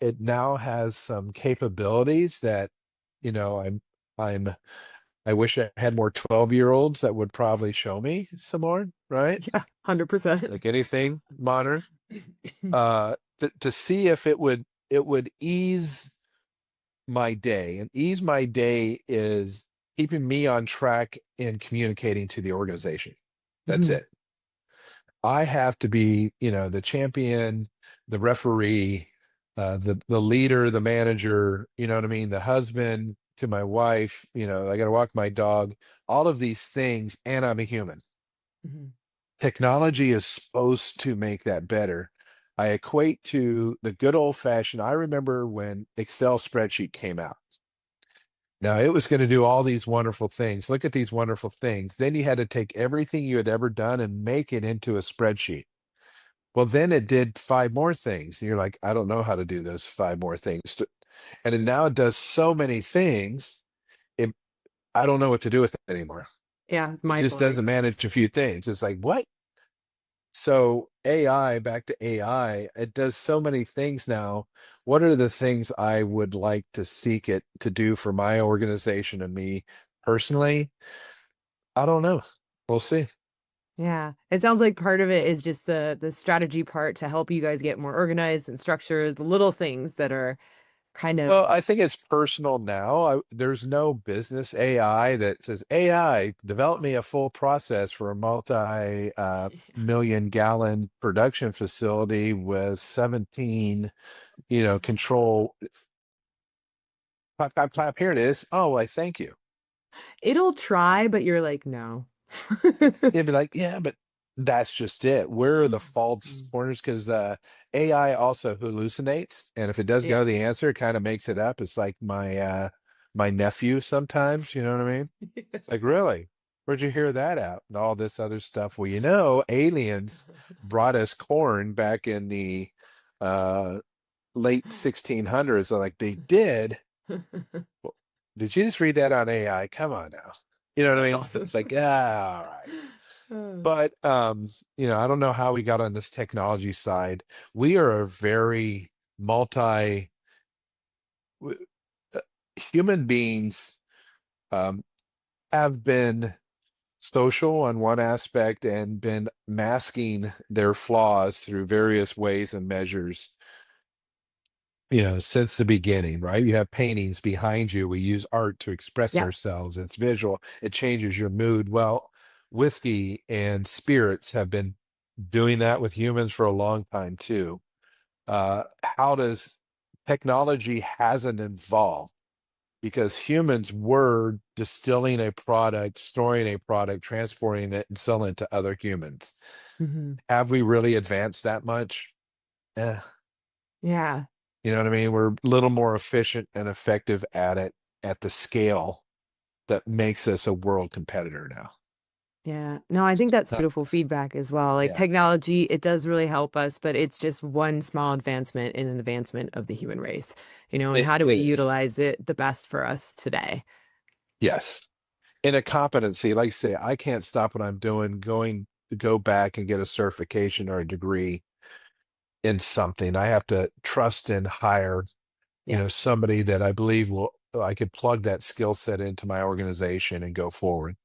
It now has some capabilities that, you know, I'm, I'm, I wish I had more 12-year-olds that would probably show me some more, right? Yeah, 100%. Like anything modern, to see if it would ease my day. And ease my day is keeping me on track in communicating to the organization. That's Hmm. it. I have to be, the champion, the referee, the leader, the manager, you know what I mean, the husband to my wife, I got to walk my dog, all of these things, and I'm a human. Hmm. Technology is supposed to make that better. I equate to the good old fashioned. I remember when Excel spreadsheet came out. Now it was going to do all these wonderful things. Look at these wonderful things. Then you had to take everything you had ever done and make it into a spreadsheet. Well, then it did five more things. And you're like, I don't know how to do those five more things. And now it does so many things. It, I don't know what to do with it anymore. Yeah, it's It mind just blowing. doesn't manage a few things. It's like, what? So AI, back to AI, it does so many things now. What are the things I would like to seek it to do for my organization and me personally? I don't know. We'll see. Yeah. It sounds like part of it is just the strategy part to help you guys get more organized and structured, the little things that are kind of Well, I think it's personal now. There's no business AI that says, AI, develop me a full process for a multi million gallon production facility with 17, control. Clap, clap, clap. Here it is. Oh, I thank you. it'll try, but you're like, no. They'd be like, yeah, but that's just it. Where are the false Mm. corners? Because AI also hallucinates, and if it doesn't Yeah. know the answer, it kind of makes it up. It's like my nephew sometimes. You know what I mean? It's like, really? Where'd you hear that out? And all this other stuff. Well, aliens brought us corn back in the uh, late 1600s. So like, they did. Well, did you just read that on AI? Come on now. You know what I That's mean? awesome. It's like, all right. Uh, But I don't know how we got on this technology side. We are a very multi w- uh, human beings um, have been social on one aspect and been masking their flaws through various ways and measures, since the beginning, right? You have paintings behind you. We use art to express yeah. ourselves. It's visual. It changes your mood. Well, whiskey and spirits have been doing that with humans for a long time too. How does technology hasn't evolved? Because humans were distilling a product, storing a product, transporting it, and selling it to other humans. Hmm. Have we really advanced that much? Eh, Yeah. you know what I mean? We're a little more efficient and effective at it at the scale that makes us a world competitor now. Yeah. No, I think that's Uh, beautiful feedback as well. Like yeah, technology, it does really help us, but it's just one small advancement in an advancement of the human race, and it how do we is. utilize it the best for us today? Yes. In a competency, like I say, I can't stop what I'm doing, going. go back and get a certification or a degree in something. I have to trust and hire, Yeah. somebody that I believe I could plug that skill set into my organization and go forward.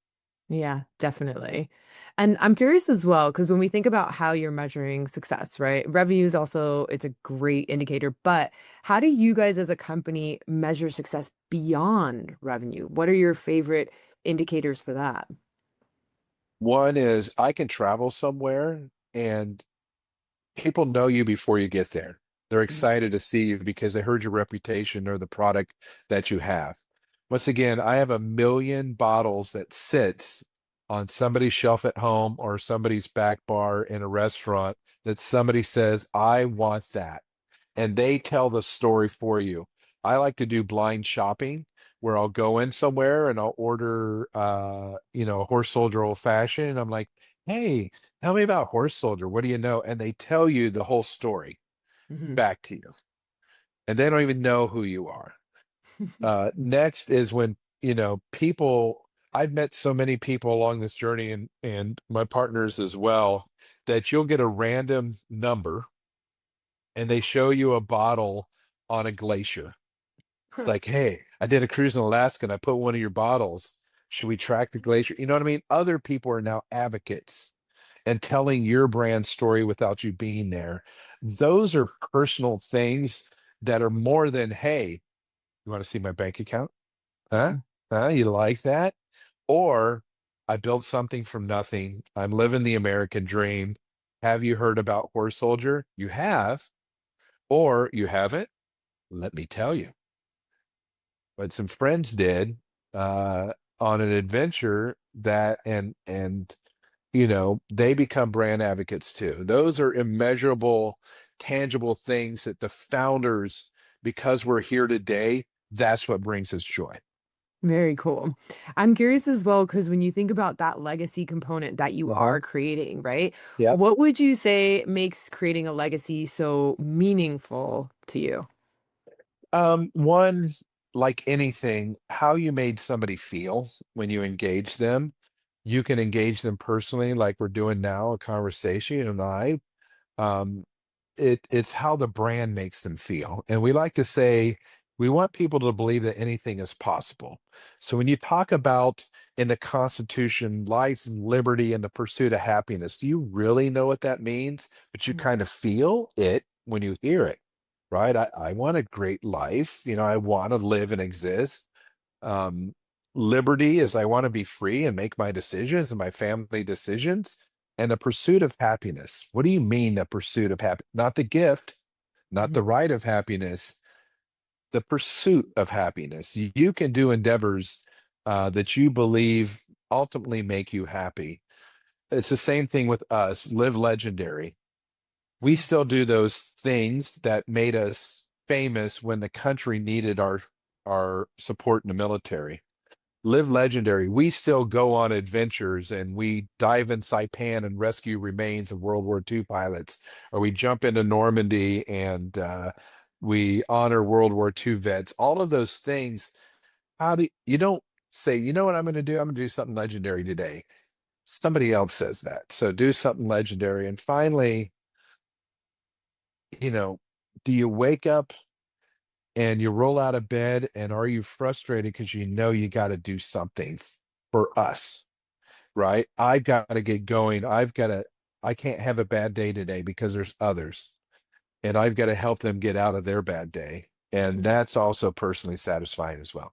Yeah, definitely. And I'm curious as well, because when we think about how you're measuring success, right? Revenue is also, it's a great indicator, but how do you guys as a company measure success beyond revenue? What are your favorite indicators for that? One is I can travel somewhere and people know you before you get there. They're Mhm. excited to see you because they heard your reputation or the product that you have. Once again, I have 1 million bottles that sits on somebody's shelf at home or somebody's back bar in a restaurant that somebody says, I want that. And they tell the story for you. I like to do blind shopping where I'll go in somewhere and I'll order a horse soldier old fashioned. And I'm like, hey, tell me about horse soldier. What do you know? And they tell you the whole story Mhm. back to you. And they don't even know who you are. Next is when, people, I've met so many people along this journey and my partners as well, that you'll get a random number and they show you a bottle on a glacier. It's like, hey, I did a cruise in Alaska and I put one of your bottles. Should we track the glacier? You know what I mean? Other people are now advocates and telling your brand story without you being there. Those are personal things that are more than, hey, you want to see my bank account? Huh? Huh? You like that? Or I built something from nothing. I'm living the American dream. Have you heard about Horse Soldier? You have, or you haven't? Let me tell you. But some friends did uh, on an adventure that and they become brand advocates too. Those are immeasurable, tangible things that the founders, because we're here today, that's what brings us joy. Very cool. I'm curious as well, because when you think about that legacy component that you Uh-huh. are creating, right? Yep. What would you say makes creating a legacy so meaningful to you? One, like anything, how you made somebody feel when you engage them. You can engage them personally, like we're doing now, a conversation, and um, it's how the brand makes them feel. And we like to say we want people to believe that anything is possible. So when you talk about in the Constitution, life and liberty and the pursuit of happiness, do you really know what that means? But you kind of feel it when you hear it, right? I want a great life. I want to live and exist. Um, Liberty is I want to be free and make my decisions and my family decisions. And the pursuit of happiness. What do you mean the pursuit of happiness? Not the gift, not the Mhm. right of happiness, the pursuit of happiness. You can do endeavors that you believe ultimately make you happy. It's the same thing with us, live legendary. We still do those things that made us famous when the country needed our support in the military. Live legendary. We still go on adventures and we dive in Saipan and rescue remains of World War II pilots, or we jump into Normandy and we honor World War II vets. All of those things. How do you don't say, you know what I'm going to do? I'm going to do something legendary today. Somebody else says that. So do something legendary. And finally, you know, do you wake up and you roll out of bed and are you frustrated because you know you got to do something for us? Right? I've got to get going. I can't have a bad day today because there's others, and I've got to help them get out of their bad day. And that's also personally satisfying as well.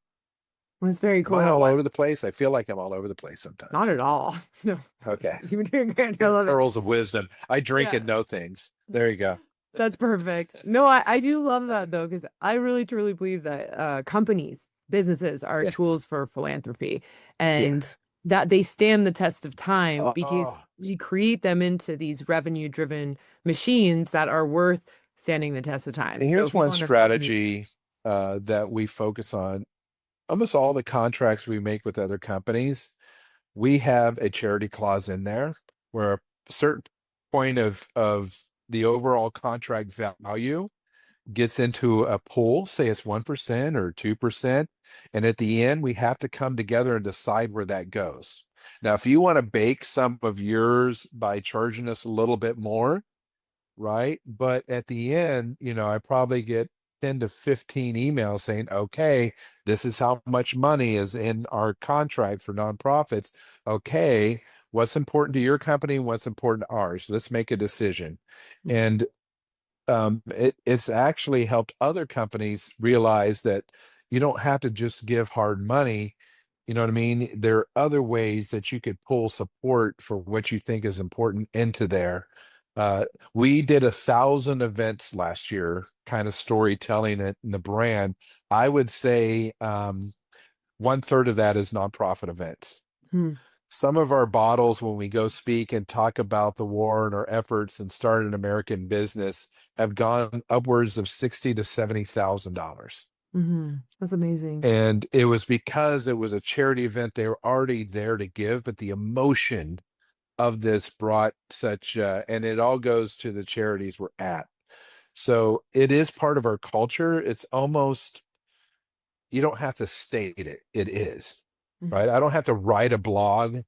Well, it's very Am I cool. all over the place? I feel like I'm all over the place Not sometimes. at all. No, Okay. you're doing great. I love it. Pearls of wisdom. I drink Yeah. and know things. There you go. That's perfect. No, I do love that though, because I really truly believe that companies, businesses are Yeah. tools for philanthropy and Yes. that they stand the test of time because Oh, we create them into these revenue-driven machines that are worth standing the test of time. and So here's one people in a company, strategy that we focus on. Almost all the contracts we make with other companies, we have a charity clause in there where a certain point of the overall contract value gets into a pool, say it's 1% or 2%, and at the end we have to come together and decide where that goes. Now, if you want to bake some of yours by charging us a little bit more, right? But at the end, I probably get 10 to 15 emails saying, okay, this is how much money is in our contract for nonprofits. Okay, what's important to your company? What's important to ours? Let's make a decision. Mhm. And it's actually helped other companies realize that you don't have to just give hard money. You know what I mean? There are other ways that you could pull support for what you think is important into there. We did 1,000 events last year, kind of storytelling it in the brand. I would say 1/3 of that is nonprofit events. Hmm. Some of our bottles, when we go speak and talk about the war and our efforts and start an American business, have gone upwards of 60 to $70,000. That's amazing. And it was because it was a charity event. They were already there to give, but the emotion of this brought such, and it all goes to the charities we're at. So it is part of our culture. It's almost, you don't have to state it. It is, Mhm. right? I don't have to write a blog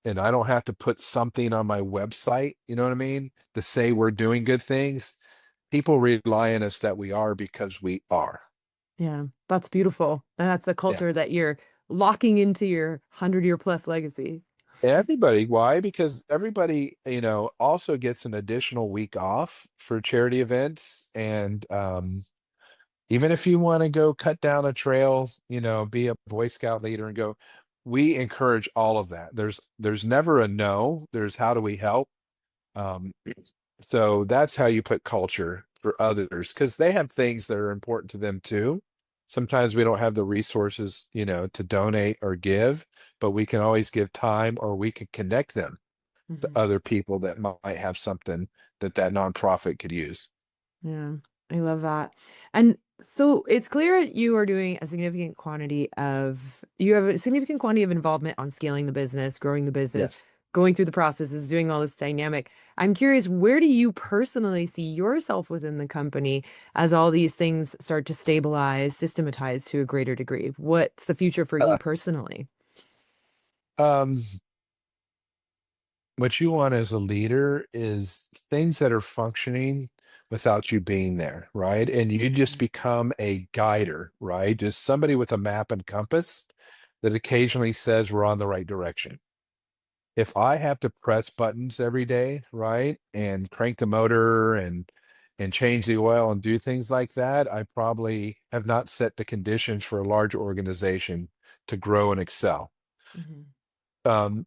and I don't have to put something on my website, you know what I mean, to say we're doing good things. People rely on us that we are because we are. Yeah, that's beautiful. And that's the Yeah. culture that you're locking into your 100-year plus legacy. Everybody, why? Because everybody, also gets an additional week off for charity events. And even if you want to go cut down a trail, be a Boy Scout leader and go, we encourage all of that. There's never a no. There's how do we help? Um, so that's how you put culture for others because they have things that are important to them too. Sometimes we don't have the resources, to donate or give, but we can always give time or we can connect them to Mhm. other people that might have something that nonprofit could use. Yeah, I love that. And so it's clear you are doing a significant quantity of, you have a significant quantity of involvement on scaling the business, growing the business, Yes. going through the processes, doing all this dynamic. I'm curious, where do you personally see yourself within the company as all these things start to stabilize, systematize to a greater degree? What's the future for you Uh, personally? um, what you want as a leader is things that are functioning without you being there, right? And you just Mhm. become a guider, right? Just somebody with a map and compass that occasionally says we're on the right direction. If I have to press buttons every day, right, and crank the motor and change the oil and do things like that, I probably have not set the conditions for a large organization to grow and excel. Mhm. Um,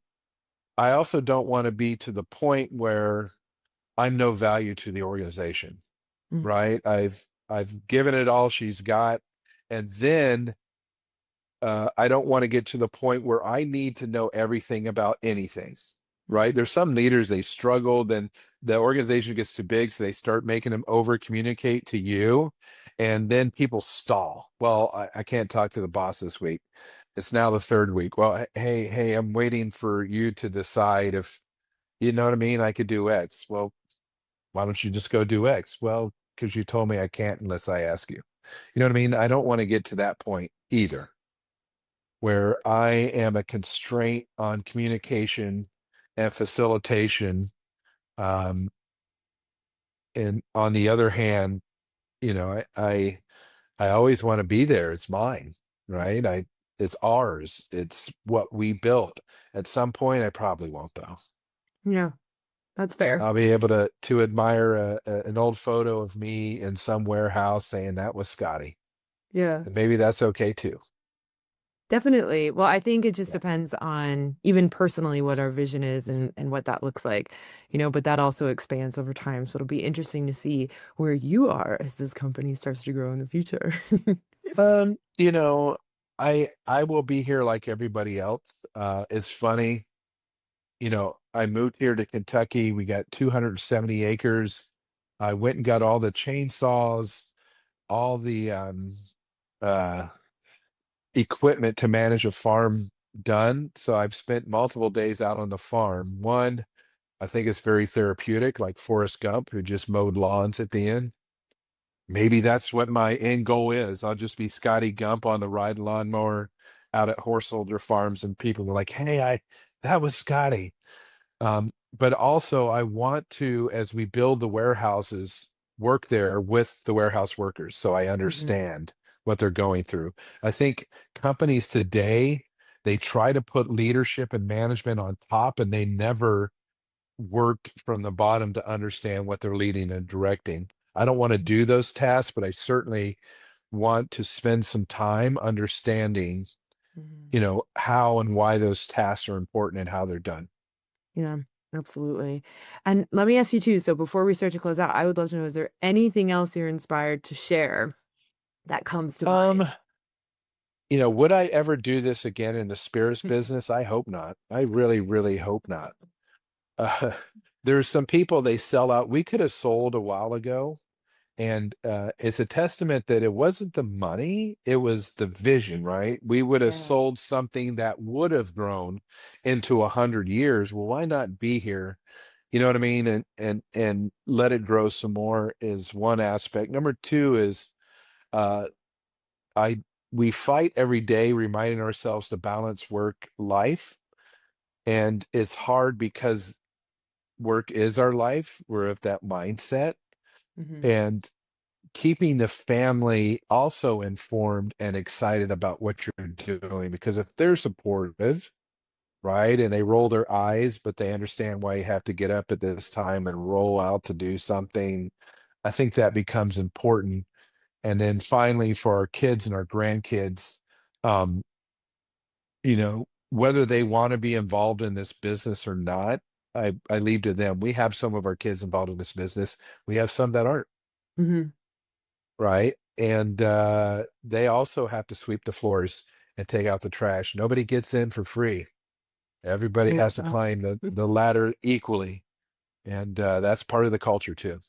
I also don't want to be to the point where I'm no value to the organization, Mhm. right? I've given it all she's got, and then I don't want to get to the point where I need to know everything about anything, right? There's some leaders, they struggle, then the organization gets too big, so they start making them over communicate to you, and then people stall. Well, I can't talk to the boss this week. It's now the third week. Well, hey, I'm waiting for you to decide if, you know what I mean, I could do X. Well, why don't you just go do X? Well, because you told me I can't unless I ask you. You know what I mean? I don't want to get to that point either where I am a constraint on communication and facilitation. Um, and on the other hand, I always want to be there. It's mine, right? It's ours. It's what we built. At some point, I probably won't though. Yeah, that's fair. I'll be able to admire an old photo of me in some warehouse saying that was Scotty. Yeah. And maybe that's okay too. Definitely. Well, I think it just Yeah. depends on even personally what our vision is and what that looks like, but that also expands over time. So it'll be interesting to see where you are as this company starts to grow in the future. Um, you know, I will be here like everybody else. It's funny, I moved here to Kentucky. We got 270 acres. I went and got all the chainsaws, all the uh equipment to manage a farm done. So I've spent multiple days out on the farm. One, I think it's very therapeutic, like Forrest Gump, who just mowed lawns at the end. Maybe that's what my end goal is. I'll just be Scotty Gump on the ride lawnmower out at Horse Soldier Farms, and people are like, "Hey, that was Scotty. But also, I want to, as we build the warehouses, work there with the warehouse workers so I Hmm. understand what they're going through. I think companies today, they try to put leadership and management on top, and they never work from the bottom to understand what they're leading and directing. I don't want to do those tasks, but I certainly want to spend some time understanding, Hmm. how and why those tasks are important and how they're done. Yeah, absolutely. And let me ask you too. So before we start to close out, I would love to know, is there anything else you're inspired to share that comes to Um, mind? would I ever do this again in the spirits business? I hope not. I really, really hope not. Uh, there's some people they sell out. We could have sold a while ago, and it's a testament that it wasn't the money, it was the vision, right? We would have Yeah. sold something that would have grown into 100 years. Well, why not be here? You know what I mean? And let it grow some more is one aspect. Number two is uh, I we fight every day reminding ourselves to balance work life, and it's hard because work is our life. We're of that mindset, Hmm. and keeping the family also informed and excited about what you're doing, because if they're supportive, right, and they roll their eyes but they understand why you have to get up at this time and roll out to do something, I think that becomes important. And then finally, for our kids and our grandkids, um whether they want to be involved in this business or not, I leave to them. We have some of our kids involved in this business, we have some that aren't, Hmm. right? And they also have to sweep the floors and take out the trash. Nobody gets in for free. Everybody I love has to that. climb the ladder equally, and that's part of the culture too.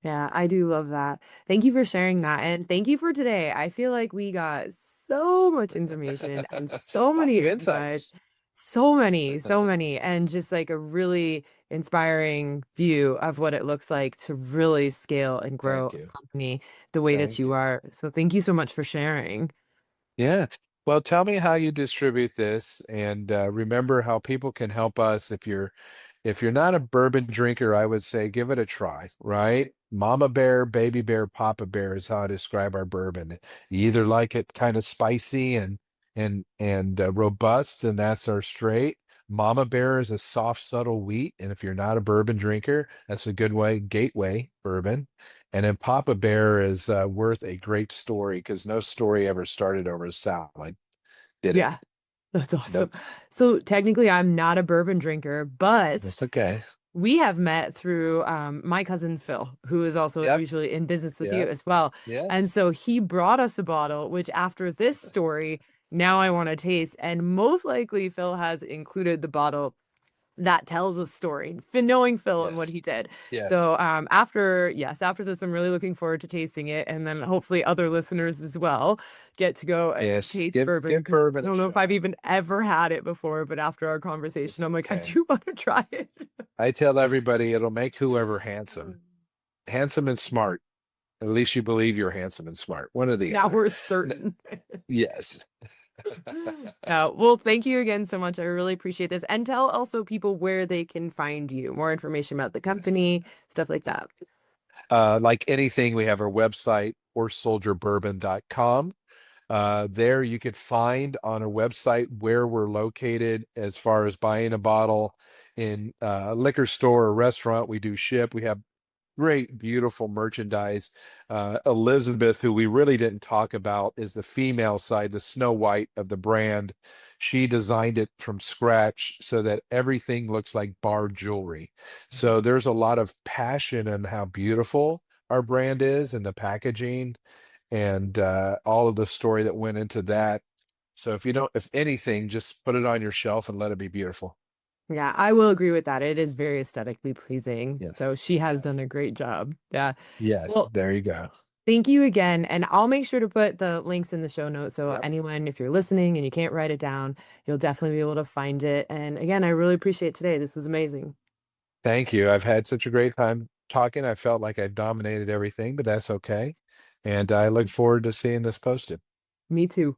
Yeah, I do love that. Thank you for sharing that. And thank you for today. I feel like we got so much information and so Lots many of insights, insights. so many, and just like a really inspiring view of what it looks like to really scale and grow Thank a you. company the way that Thank you you. are. So thank you so much for sharing. Yeah. Well, tell me how you distribute this, and remember how people can help us. If you're not a bourbon drinker, I would say give it a try, right? Mama bear, baby bear, papa bear is how I describe our bourbon. You either like it kind of spicy and robust, and that's our straight. Mama bear is a soft, subtle wheat, and if you're not a bourbon drinker, that's a good way, gateway bourbon. And then Papa Bear is worth a great story because no story ever started over a salad, did it? Yeah, that's awesome. Nope. So technically, I'm not a bourbon drinker, but That's okay. we have met through my cousin Phil, who is also Yep. usually in business with you Yep. as well. And Yes. so he brought us a bottle, which after this story, now I want to taste. And most likely, Phil has included the bottle that tells a story, knowing Phil and what Yes. he did. So Yes. after this, I'm really looking forward to tasting it, and then hopefully other listeners as well get to go and Yes. taste Give bourbon give because I bourbon a don't know if I've shot. even ever had it before, but after our conversation, It's I'm like, I okay. do want to try it. I tell everybody it'll make whoever handsome. Handsome and smart. At least you believe you're handsome and smart. One or the Now other. we're N- certain. yes. Well, thank you again so much. I really appreciate this. And tell also people where they can find you, more information about the Yes. company, stuff like that. Like anything, we have our website, horsesoldierbourbon.com. There you could find on our website where we're located as far as buying a bottle in a liquor store or restaurant. We do ship. We have great, beautiful merchandise. Elizabeth, who we really didn't talk about, is the female side, the Snow White of the brand. She designed it from scratch so that everything looks like bar jewelry. So there's a lot of passion in how beautiful our brand is and the packaging and all of the story that went into that. So if anything, just put it on your shelf and let it be beautiful. Yeah, I will agree with that. It is very aesthetically pleasing. Yes. So she has Yes. done a great job. Yeah. Yes. Well, There you go. thank you again. And I'll make sure to put the links in the show notes. So Yep. anyone, if you're listening and you can't write it down, you'll definitely be able to find it. And again, I really appreciate today. This was amazing. Thank you. I've had such a great time talking. I felt like I've dominated everything, but that's okay. And I look forward to seeing this posted. Me too.